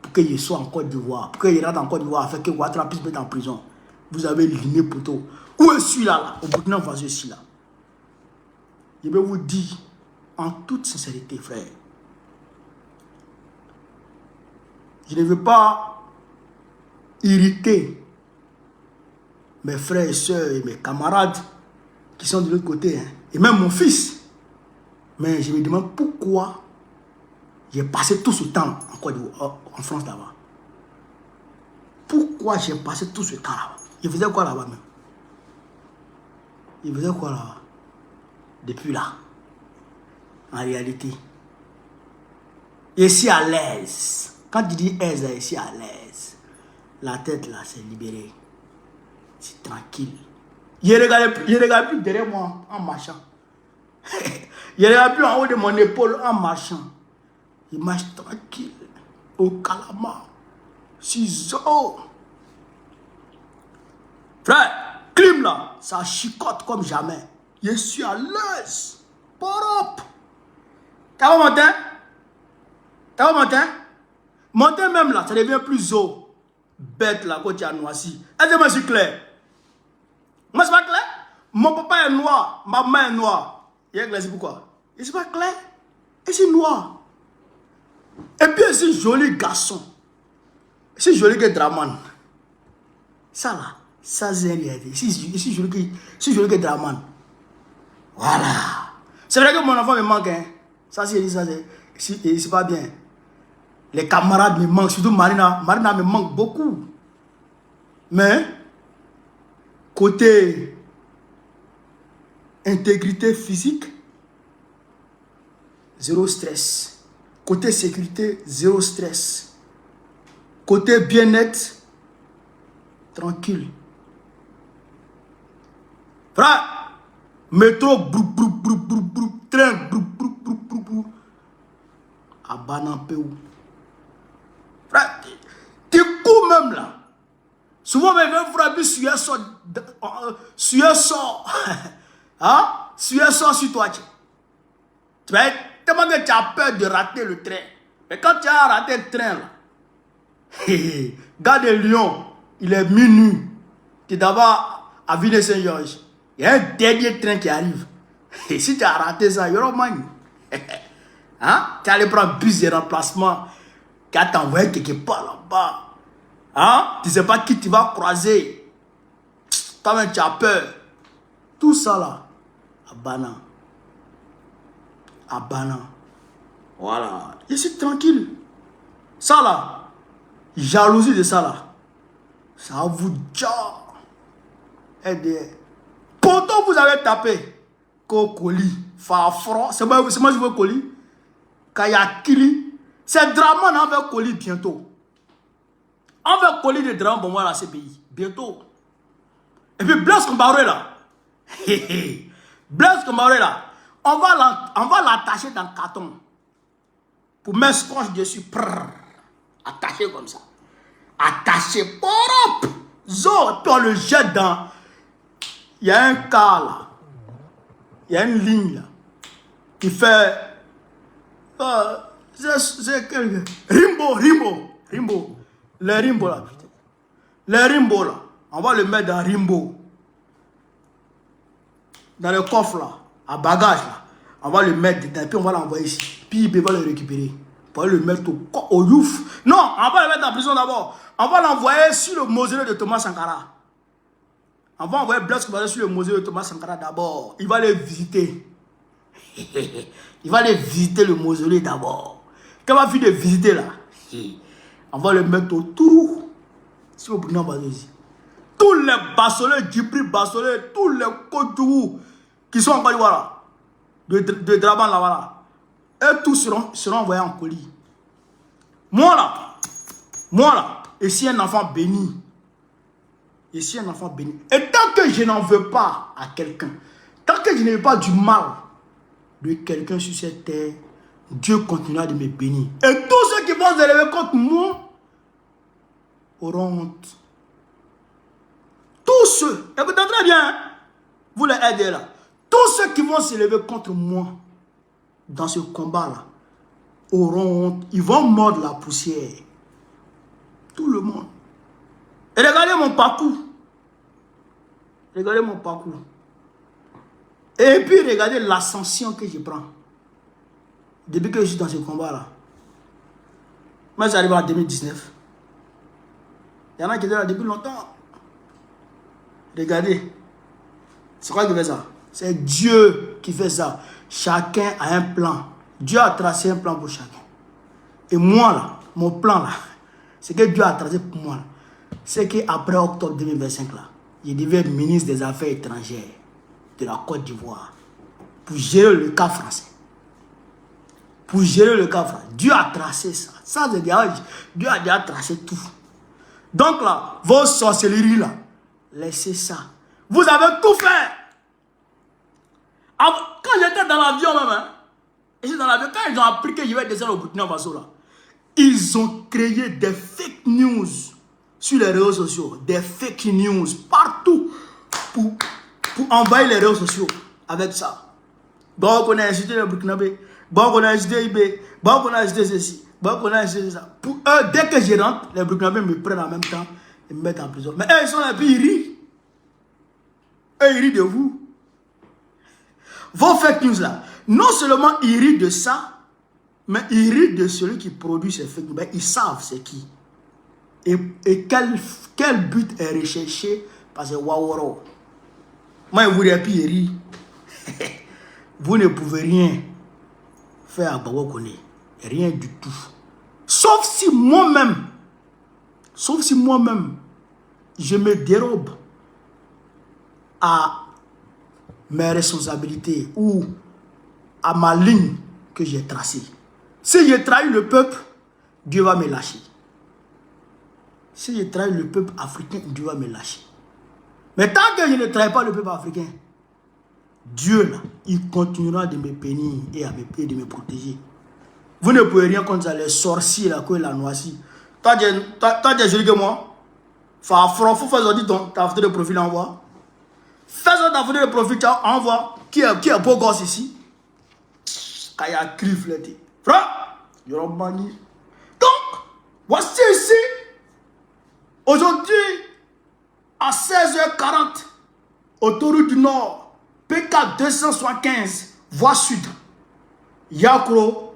pour qu'il soit en Côte d'Ivoire. Pour qu'il rentre en Côte d'Ivoire afin que Ouattara puisse mettre en prison. Vous avez liné poteau. Où est celui-là là? Au Burkina Faso ici là. Je vais vous dire en toute sincérité, frère. Je ne veux pas irriter mes frères et soeurs et mes camarades qui sont de l'autre côté, hein, et même mon fils. Mais je me demande pourquoi j'ai passé tout ce temps en France là-bas. Pourquoi j'ai passé tout ce temps là-bas? Je faisais quoi là-bas même? Je faisais quoi là-bas? Depuis là, en réalité. Je suis à l'aise. Quand tu dis aise, je suis à l'aise. La tête là, c'est libéré. C'est tranquille. Je ne regarde plus derrière moi en marchant. Je ne regarde plus en haut de mon épaule en marchant. Je marche tranquille. Au calama. Ciseaux. Frère, clim là, ça chicote comme jamais. Je suis à l'aise. Porop. T'as vu monter? T'as vu monter? Monter même là, ça devient plus haut. Bête là, quand tu as noirci. Est-ce que je suis clair? Moi, c'est pas clair? Mon papa est noir, ma main est noire. Il est clair, c'est pourquoi? Et c'est pas clair? Et c'est noir. Et puis, c'est joli garçon. C'est joli que Draman. Ça là, ça c'est réalité. C'est joli que Draman. Voilà. C'est vrai que mon enfant me manque. Hein. Ça, c'est pas bien. Les camarades me manquent, surtout Marina. Marina me manque beaucoup. Mais, côté intégrité physique, zéro stress. Côté sécurité, zéro stress. Côté bien-être, tranquille. Frère, métro, brou, brou, brou, brou, brou, train, brou, brou, brou, brou, brou. À Banampéou. Frère, tu cours même là. Souvent, mes frères frapper sur un sort. Hein? Sur un sort sur toi. Tu vas être tellement que tu as peur de rater le train. Mais quand tu as raté le train là, Gare de Lyon, il est minuit. Tu es d'abord à Ville-Saint-Georges. Il y a un dernier train qui arrive. Et si tu as raté ça, il y aura moins. Hein? Tu allais prendre un bus de remplacement qui a t'envoyé quelque part là-bas. Hein? Tu ne sais pas qui tu vas croiser. Toi-même, tu as peur. Tout ça là, à Bana. À Bana. Voilà. Je suis tranquille. Ça là, jalousie de ça là. Ça vous aide. Pourtant, vous avez tapé Kokoli, Fafron. C'est moi je veux Koli. Kayakili. C'est Draman avec Koli bientôt. On va coller des drames pour moi à CPI. Bientôt. Et puis Blaise Compaoré là. Blaise Compaoré là. On va l'attacher dans le carton. Pour mettre scotch dessus. Attaché comme ça. Attaché. Zo. Puis on le jette dans. Il y a un cas là. Il y a une ligne là. Qui fait. C'est Rimbo. Les Rimbo là, putain. Les Rimbo là. On va le mettre dans Rimbo. Dans le coffre là. À bagage là. On va le mettre dedans. Puis on va l'envoyer ici. Puis il va le récupérer. On va le mettre au Youf. Non, on va le mettre en prison d'abord. On va l'envoyer sur le mausolée de Thomas Sankara. On va envoyer Blaise Compaoré sur le mausolée de Thomas Sankara d'abord. Il va le visiter. Il va aller visiter le mausolée d'abord. Quand on va finir de visiter là, on va le mettre au Tourou. Si vous prenez tous les Bassolés, Djibri Bassolé, tous les Côte-Tourou qui sont en Côte d'Ivoire, de Draban là-bas, et tous seront envoyés en colis. Moi là, ici un enfant béni. Ici un enfant béni. Et tant que je n'en veux pas à quelqu'un, tant que je n'ai pas du mal de quelqu'un sur cette terre, Dieu continuera de me bénir. Et tous ceux qui vont se lever contre moi auront honte. Tous ceux, écoutez très bien, vous les aidez là. Tous ceux qui vont se lever contre moi dans ce combat-là auront honte. Ils vont mordre la poussière. Tout le monde. Et regardez mon parcours. Regardez mon parcours. Et puis regardez l'ascension que je prends. Depuis que je suis dans ce combat-là. Moi, j'arrive en 2019. Il y en a qui étaient là depuis longtemps. Regardez. C'est quoi qui fait ça? C'est Dieu qui fait ça. Chacun a un plan. Dieu a tracé un plan pour chacun. Et moi, là, mon plan, là, c'est que Dieu a tracé pour moi, là, c'est qu'après octobre 2025, là, je devais être ministre des Affaires étrangères de la Côte d'Ivoire pour gérer le cas français. Pour gérer le cas français. Dieu a tracé ça. Ça, c'est Dieu a déjà tracé tout. Donc là, vos sorcelleries là, laissez ça. Vous avez tout fait. Quand j'étais dans l'avion même, hein, quand ils ont appris que je vais descendre au Burkina Faso là, ils ont créé des fake news sur les réseaux sociaux. Des fake news partout pour envahir les réseaux sociaux avec ça. Donc on a incité le Burkinabé. Bon, on a acheté IB, bon, on a acheté ceci, bon, on a acheté ça. Pour eux, dès que je rentre, les Burkinabés me prennent en même temps et me mettent en prison. Mais eux, ils sont là, puis ils rient. Eux, ils rient de vous. Vos fake news là, non seulement ils rient de ça, mais ils rient de celui qui produit ces fake news. Ben, ils savent c'est qui. Et quel but est recherché par ces Waworo. Moi, je vous dis, puis ils rient. Vous ne pouvez rien faire à Bawokone. Rien du tout. Sauf si moi-même, je me dérobe à mes responsabilités ou à ma ligne que j'ai tracées. Si j'ai trahi le peuple, Dieu va me lâcher. Si j'ai trahi le peuple africain, Dieu va me lâcher. Mais tant que je ne trahis pas le peuple africain, Dieu, là, il continuera de me bénir et de me protéger. Vous ne pouvez rien contre ça, les sorciers là, que la noisy. Toi, tu es joli que moi. Faut faire ta photo de profil, envoie. Fais ta photo de profil, envoie. Qui est beau gosse ici? Quand il y a cri flété. Frère, il y aura banni. Donc, voici ici. Aujourd'hui, à 16h40, autoroute du Nord, PK 275, voie sud, Yakro,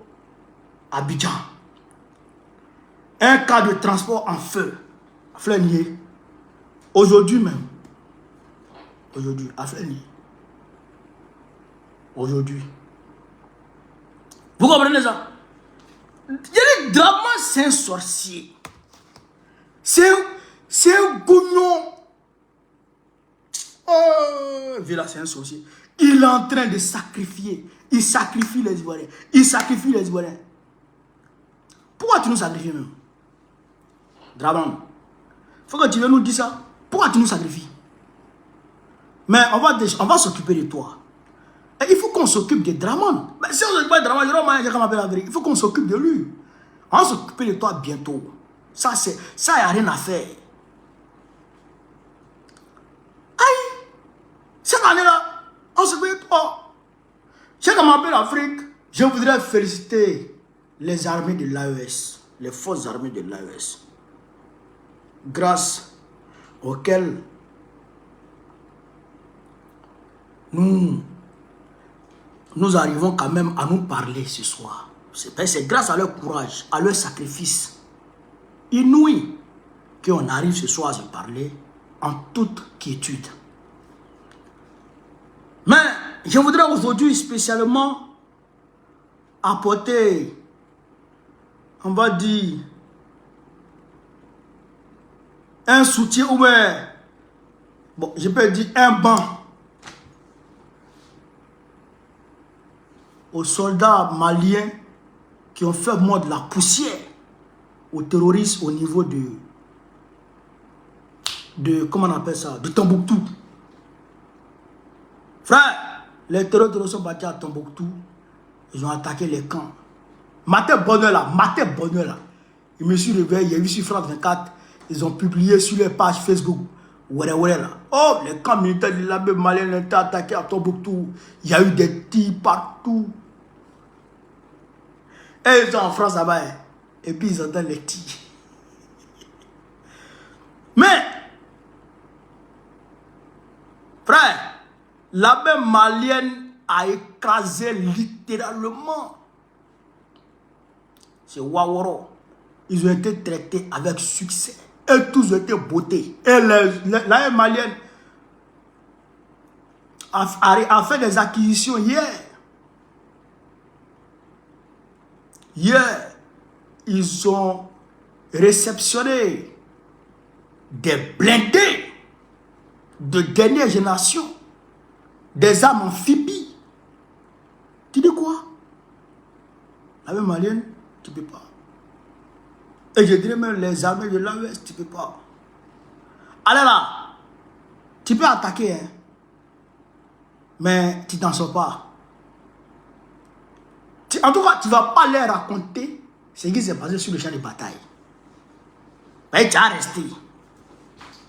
Abidjan. Un cas de transport en feu, à Flenier. Aujourd'hui même. Aujourd'hui, à Flenier. Aujourd'hui. Vous comprenez ça? Il y a des dramas, c'est un sorcier. C'est un gougnon. Oh, Villa, c'est un sorcier. Il est en train de sacrifier. Il sacrifie les Ivoiriens. Il sacrifie les Ivoiriens. Pourquoi tu nous sacrifies même? Draman, il faut que tu viennes nous dire ça. Pourquoi tu nous sacrifies? Mais on va s'occuper de toi. Et il faut qu'on s'occupe de Draman. Mais si on ne s'occupe pas de Draman, il y aura moyen qu'on m'appelle la vérité. Il faut qu'on s'occupe de lui. On va s'occuper de toi bientôt. Ça, il n'y a rien à faire. Aïe! Cette année-là, on s'occupe de toi. Chaque fois qu'on m'appelle l'Afrique, je voudrais féliciter les armées de l'AES, les forces armées de l'AES, grâce auxquelles nous arrivons quand même à nous parler ce soir. C'est grâce à leur courage, à leur sacrifice inouï qu'on arrive ce soir à se parler en toute quiétude. Mais je voudrais aujourd'hui spécialement apporter, on va dire, un soutien ou bien, bon, je peux dire un banc aux soldats maliens qui ont fait mordre la poussière aux terroristes au niveau de comment on appelle ça, de Tombouctou. Frère, les terroristes sont battus à Tombouctou. Ils ont attaqué les camps. Matin bonheur là, je me suis réveillé, j'ai vu sur France 24, ils ont publié sur les pages Facebook. Là. Oh, les camps militaires de l'abbé malien ont été attaqués à Tombouctou. Il y a eu des tirs partout. Et ils sont en France là-bas. Et puis ils entendent les tirs. Mais, frère, l'abbé malienne a écrasé littéralement. C'est Waworo. Ils ont été traités avec succès. Et tous ont été bottés. Et l'abbé malienne a fait des acquisitions hier. Hier, ils ont réceptionné des blindés de dernière génération, des armes amphibies. Tu dis quoi? La même malienne, tu ne peux pas. Et je dirais même les armées de l'AES, tu ne peux pas. Allez là, tu peux attaquer, hein? Mais tu t'en sors pas. En tout cas, tu ne vas pas leur raconter ce qui s'est passé sur le champ de bataille. Mais tu as resté.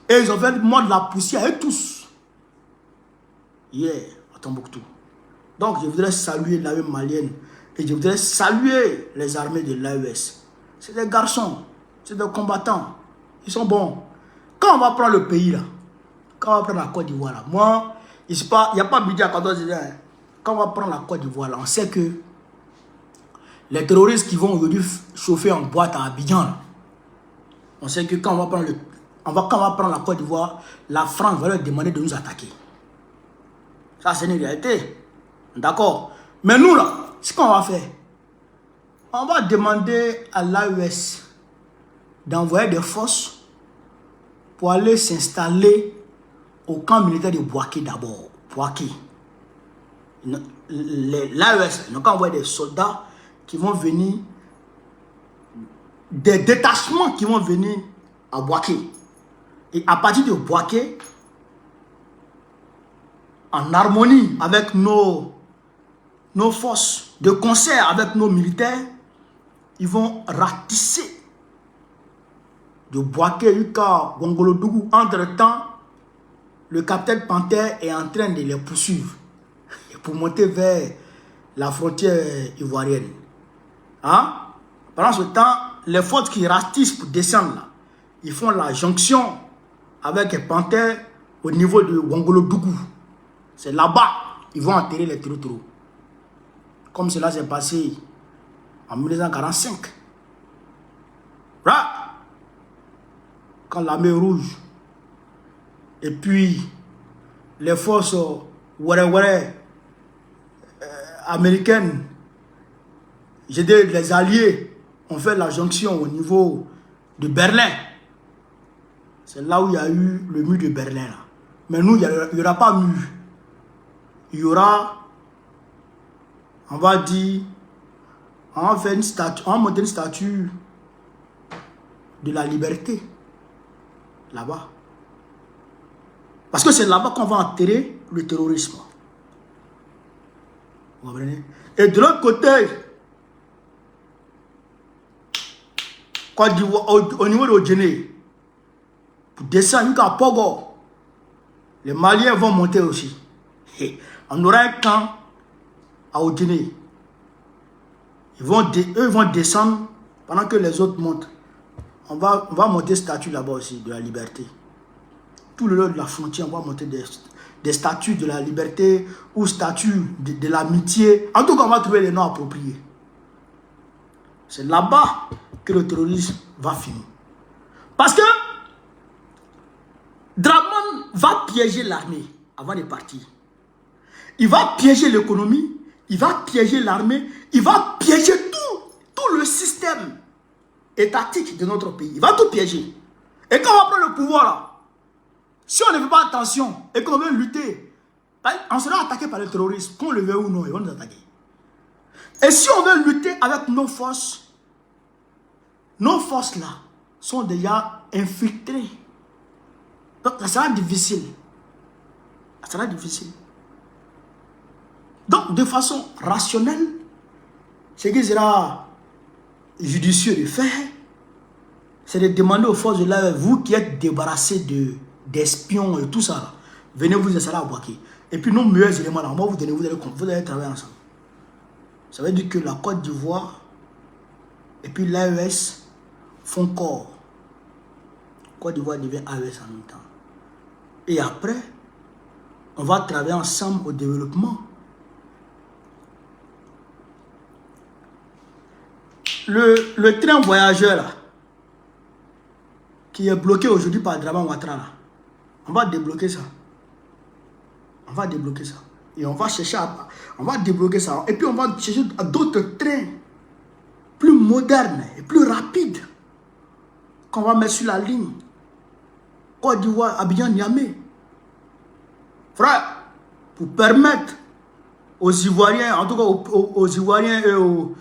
Et ils ont fait mordre la poussière, et tous. Hier, à Tombouctou. Donc, je voudrais saluer l'armée malienne. Et je voudrais saluer les armées de l'AES. C'est des garçons, c'est des combattants. Ils sont bons. Quand on va prendre le pays, là, quand on va prendre la Côte d'Ivoire, là, moi, il n'y a pas budget à 14 ans. Quand on va prendre la Côte d'Ivoire, là, on sait que les terroristes qui vont aujourd'hui chauffer en boîte à Abidjan, là, on sait que quand on va prendre la Côte d'Ivoire, la France va leur demander de nous attaquer. Ça, c'est une réalité. D'accord? Mais nous, là, ce qu'on va faire, on va demander à l'AES d'envoyer des forces pour aller s'installer au camp militaire de Bouaké d'abord. Bouaké. l'AES n'a qu'à envoyer des soldats qui vont venir, des détachements qui vont venir à Bouaké. Et à partir de Bouaké, en harmonie avec nos forces, de concert avec nos militaires, ils vont ratisser de Bouaké jusqu'à Gongolodougou. Entre-temps, le capitaine Panther est en train de les poursuivre pour monter vers la frontière ivoirienne. Hein? Pendant ce temps, les forces qui ratissent pour descendre là, ils font la jonction avec les Panthers au niveau de Gongolodougou. C'est là-bas ils vont enterrer les Toro-Toro. Comme cela s'est passé en 1945. Là, quand l'armée rouge et puis les forces américaines, les alliés, ont fait la jonction au niveau de Berlin. C'est là où il y a eu le mur de Berlin. Là. Mais nous, il n'y aura pas mur. Il y aura, on va dire, on va faire une statue, on va monter une statue de la liberté. Là-bas. Parce que c'est là-bas qu'on va enterrer le terrorisme. Vous comprenez? Et de l'autre côté, au niveau de Odjene, pour descendre jusqu'à Pogo, les Maliens vont monter aussi. Et on aura un camp à Odjene. Eux vont descendre pendant que les autres montent. On va monter statue là-bas aussi de la liberté. Tout le long de la frontière, on va monter des statues de la liberté ou statues de l'amitié. En tout cas, on va trouver les noms appropriés. C'est là-bas que le terrorisme va finir. Parce que Draman va piéger l'armée avant de partir. Il va piéger l'économie, il va piéger l'armée, il va piéger tout le système étatique de notre pays. Il va tout piéger. Et quand on va prendre le pouvoir là, si on ne fait pas attention et qu'on veut lutter, on sera attaqué par le terrorisme, qu'on le veut ou non, ils vont nous attaquer. Et si on veut lutter avec nos forces là sont déjà infiltrées. Donc ça sera difficile. Ça sera difficile. Donc de façon rationnelle, ce qui sera judicieux de faire, c'est de demander aux forces de l'AES, vous qui êtes débarrassés d'espions et tout ça, là, venez vous installer à Bouaké. Et puis nos meilleurs éléments là, moi vous allez travailler ensemble. Ça veut dire que la Côte d'Ivoire et puis l'AES font corps. Côte d'Ivoire devient AES en même temps. Et après, on va travailler ensemble au développement. Le train voyageur là, qui est bloqué aujourd'hui par Draman Ouattara, là, on va débloquer ça. On va débloquer ça. Et on va chercher on va débloquer ça. Et puis on va chercher d'autres trains plus modernes et plus rapides qu'on va mettre sur la ligne Côte d'Ivoire, Abidjan, Niamey. Frère, pour permettre aux Ivoiriens, en tout cas aux Ivoiriens et au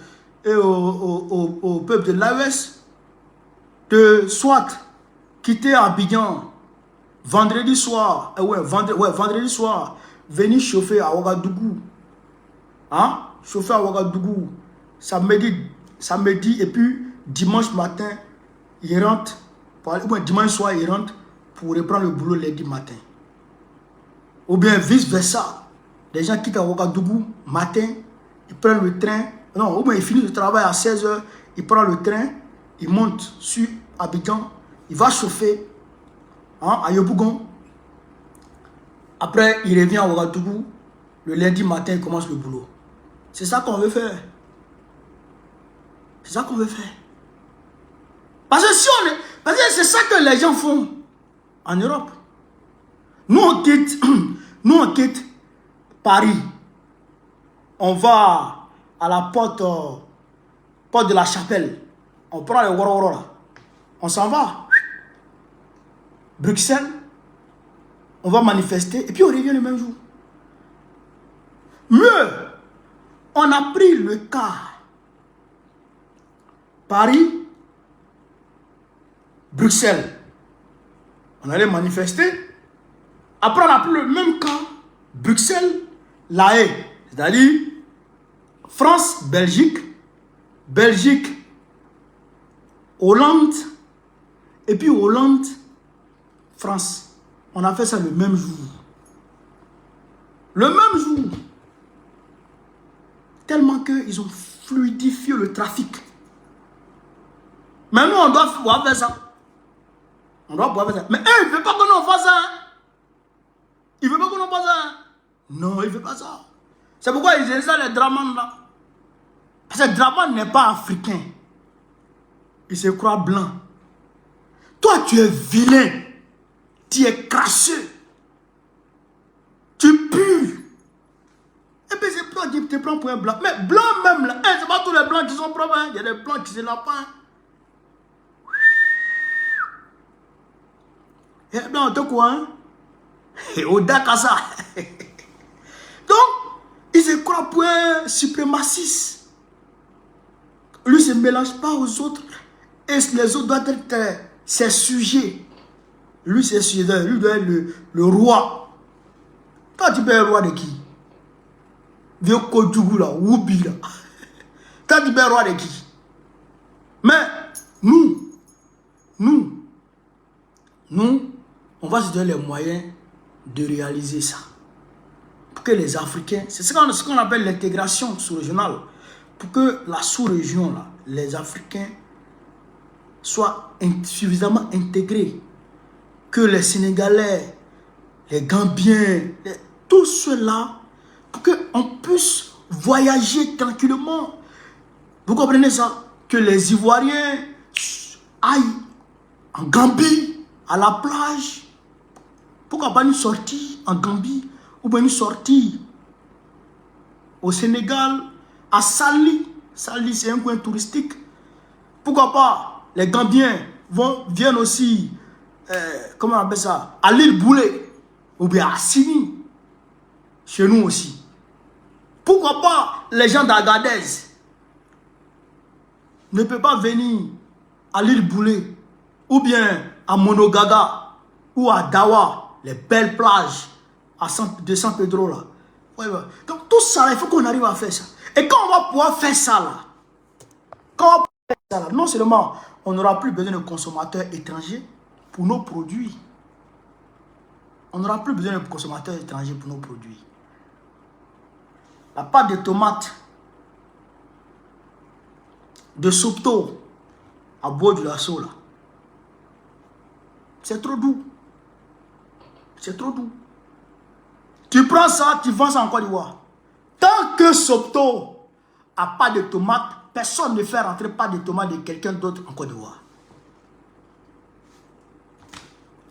peuple de l'AES, de soit quitter Abidjan vendredi soir, vendredi soir, venir chauffer à Ouagadougou. Hein? Chauffer à Ouagadougou samedi et puis dimanche matin, il rentre, dimanche soir, il rentre pour reprendre le boulot lundi matin. Ou bien vice versa. Les gens quittent à Ouagadougou matin, ils prennent le train. Non, ou bien ils finissent le travail à 16 h, ils prennent le train, ils montent sur Abidjan, il va chauffer à Yopougon. Après, il revient à Ouagadougou. Le lundi matin, il commence le boulot. C'est ça qu'on veut faire. C'est ça qu'on veut faire. Parce que c'est ça que les gens font en Europe. Nous, on quitte Paris. On va à la porte de la Chapelle. On prend le Woro là. On s'en va. Bruxelles. On va manifester. Et puis on revient le même jour. Mieux, on a pris le cas. Paris, Bruxelles. On allait manifester. Après, on a pris le même cas. Bruxelles, La Haye. C'est-à-dire France, Belgique, Belgique, Hollande, et puis Hollande, France. On a fait ça le même jour. Le même jour. Tellement qu'ils ont fluidifié le trafic. Mais nous, on doit pouvoir faire ça. On doit pouvoir faire ça. Mais eux, ils ne veulent pas que nous fasse ça. Ils ne veulent pas que nous fasse ça. Non, ils ne veulent pas ça. C'est pourquoi ils disent ça, les Draman là. Parce que Draman n'est pas africain. Il se croit blanc. Toi, tu es vilain. Tu es crasseux. Tu pues. Et puis c'est toi qui te prends pour un blanc. Mais blanc même là. C'est pas tous les blancs qui sont propres. Hein. Il y a des blancs qui se lavent pas. Et blanc, de quoi hein? Et au Dakasa. Donc, il se croit pour un suprémaciste. Lui ne se mélange pas aux autres. Et les autres doivent être ses sujets. Lui, c'est sujet. Lui doit être le roi. Toi, tu peux être roi de qui? Vieux Kodjougou là, Woubi là. Toi, tu peux être roi de qui? Mais nous, on va se donner les moyens de réaliser ça. Pour que les Africains, c'est ce qu'on appelle l'intégration sous-régionale. Pour que la sous-région, là, les Africains soient suffisamment intégrés. Que les Sénégalais, les Gambiens, tous ceux-là, pour qu'on puisse voyager tranquillement. Vous comprenez ça? Que les Ivoiriens aillent en Gambie, à la plage. Pourquoi pas une sortie en Gambie ou bien une sortie au Sénégal, à Sali. Sali, c'est un coin touristique. Pourquoi pas les Gambiens viennent aussi, comment on appelle ça, à l'île Boulay ou bien à Sini, chez nous aussi. Pourquoi pas les gens d'Agadez ne peuvent pas venir à l'île Boulay ou bien à Monogaga ou à Dawa, les belles plages de San Pedro là. Ouais. Donc tout ça, il faut qu'on arrive à faire ça. Et quand on va pouvoir faire ça là, non seulement on n'aura plus besoin de consommateurs étrangers pour nos produits. On n'aura plus besoin de consommateurs étrangers pour nos produits. La pâte de tomate de Sopto à Bois du Lasso là, c'est trop doux. C'est trop doux. Tu prends ça, tu vends ça en Côte d'Ivoire. Tant que Sopto n'a pas de tomate, personne ne fait rentrer pas de tomate de quelqu'un d'autre en Côte d'Ivoire.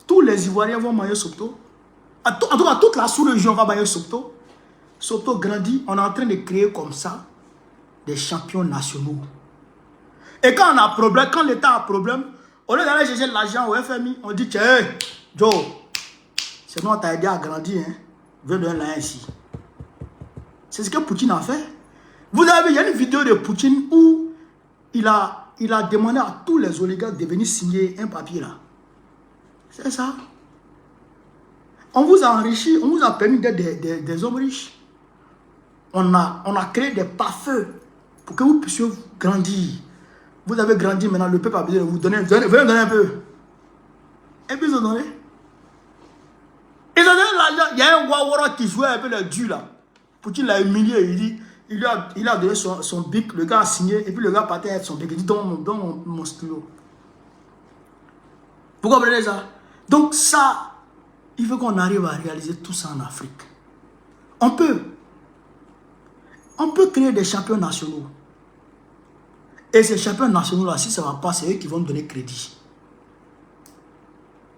Tous les Ivoiriens vont manger Sopto. En tout cas, toute la sous-région va manger Sopto. Sopto grandit. On est en train de créer comme ça des champions nationaux. Et quand on a problème, quand l'État a problème, au lieu d'aller chercher l'argent au FMI, on dit, hey, Joe, c'est nous, on t'a aidé à grandir, hein. Viens donner là ici. C'est ce que Poutine a fait. Vous avez vu, il y a une vidéo de Poutine où il a demandé à tous les oligarques de venir signer un papier là. C'est ça. On vous a enrichi, on vous a permis d'être des hommes riches. On a créé des pare-feux pour que vous puissiez grandir. Vous avez grandi maintenant, le peuple a besoin de vous donner. Venez donner un peu. Et puis ils ont donné. Ils ont donné l'argent. Il y a un Wawara qui jouait un peu le dur là. Poutine l'a humilié. Il a donné son bic. Le gars a signé. Et puis le gars partait avec son bic. Il dit donne mon stylo. Pourquoi vous comprenez ça? Donc ça, il faut qu'on arrive à réaliser tout ça en Afrique. On peut créer des champions nationaux. Et ces champions nationaux-là, si ça ne va pas, c'est eux qui vont nous donner crédit.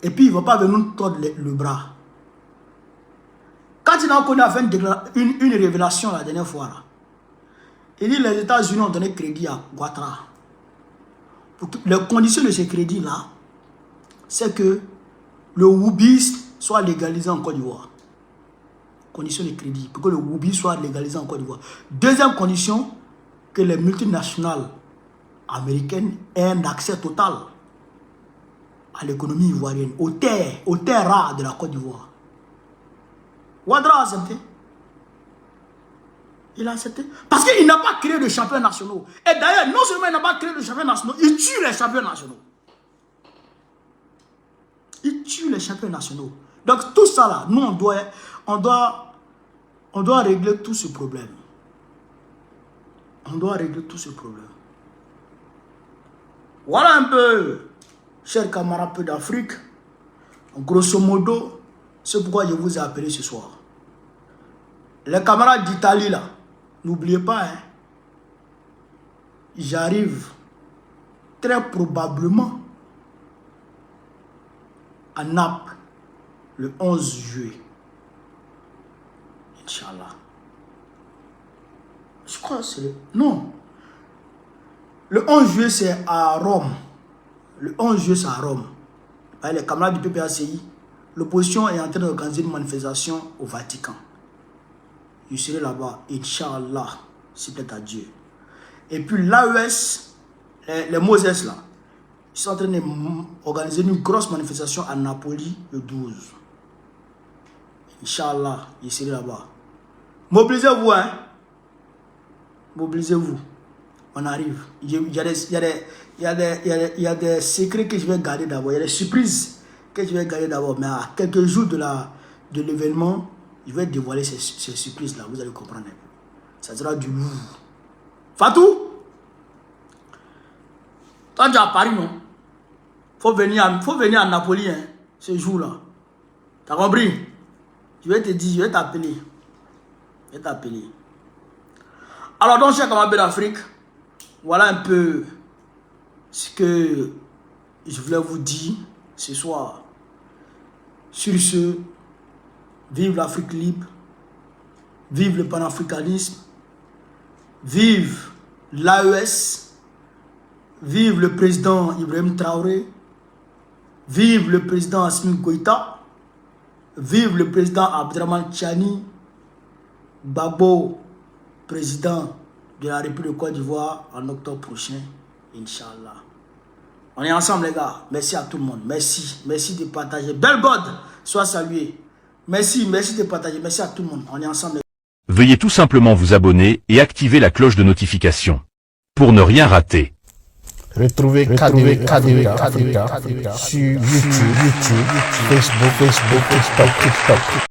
Et puis, ils ne vont pas venir nous tordre le bras. Quand il a fait une révélation la dernière fois, là, il dit que les États-Unis ont donné crédit à Ouattara. Les conditions de ces crédits-là, c'est que le woubisme soit légalisé en Côte d'Ivoire. condition de crédit, pour que le Woubi soit légalisé en Côte d'Ivoire. Deuxième condition, que les multinationales américaines aient un accès total à l'économie ivoirienne, aux terres rares de la Côte d'Ivoire. Ouattara a accepté. Il a accepté. Parce qu'il n'a pas créé de champions nationaux. Et d'ailleurs, non seulement il n'a pas créé de champions nationaux, il tue les champions nationaux. Il tue les champions nationaux. Donc tout ça là, nous on doit régler tout ce problème. On doit régler tout ce problème. Voilà un peu, chers camarades peu d'Afrique, grosso modo, c'est pourquoi je vous ai appelé ce soir. Les camarades d'Italie là, n'oubliez pas, hein, j'arrive très probablement à Naples le 11 juillet. Inch'Allah. Je crois que c'est... Non. Le 11 juillet, c'est à Rome. Le 11 juillet, c'est à Rome. Les camarades du PPACI, l'opposition est en train d'organiser une manifestation au Vatican. Je serai là-bas, Inch'Allah, c'est peut-être à Dieu. Et puis l'AES, les Moses là, ils sont en train d'organiser une grosse manifestation à Napoli le 12. Inch'Allah, je serai là-bas. Mobilisez-vous, hein. Mobilisez-vous. On arrive. Il y a des secrets que je vais garder d'abord. Il y a des surprises que je vais garder d'abord. Mais à quelques jours de l'événement, je vais dévoiler ces surprises-là. Vous allez comprendre un peu. Ça sera du lourd. Fatou, toi tu es à Paris, non? Faut venir à Napoli, hein, ce jour-là. T'as compris? Je vais te dire, je vais t'appeler. Je vais t'appeler. Alors donc, chers camarades d'Afrique, voilà un peu ce que je voulais vous dire ce soir. Sur ce, vive l'Afrique libre, vive le panafricanisme, vive l'AES, vive le président Ibrahim Traoré, vive le président Assimi Goïta, vive le président Abdraman Tchani, Babo, président de la République de Côte d'Ivoire en octobre prochain, Inch'Allah. On est ensemble les gars, merci à tout le monde, merci de partager. Belle God, sois salué. Merci de partager, merci à tout le monde, on est ensemble. Veuillez tout simplement vous abonner et activer la cloche de notification pour ne rien rater. Retrouvez KDV Africa sur YouTube, Facebook, TikTok.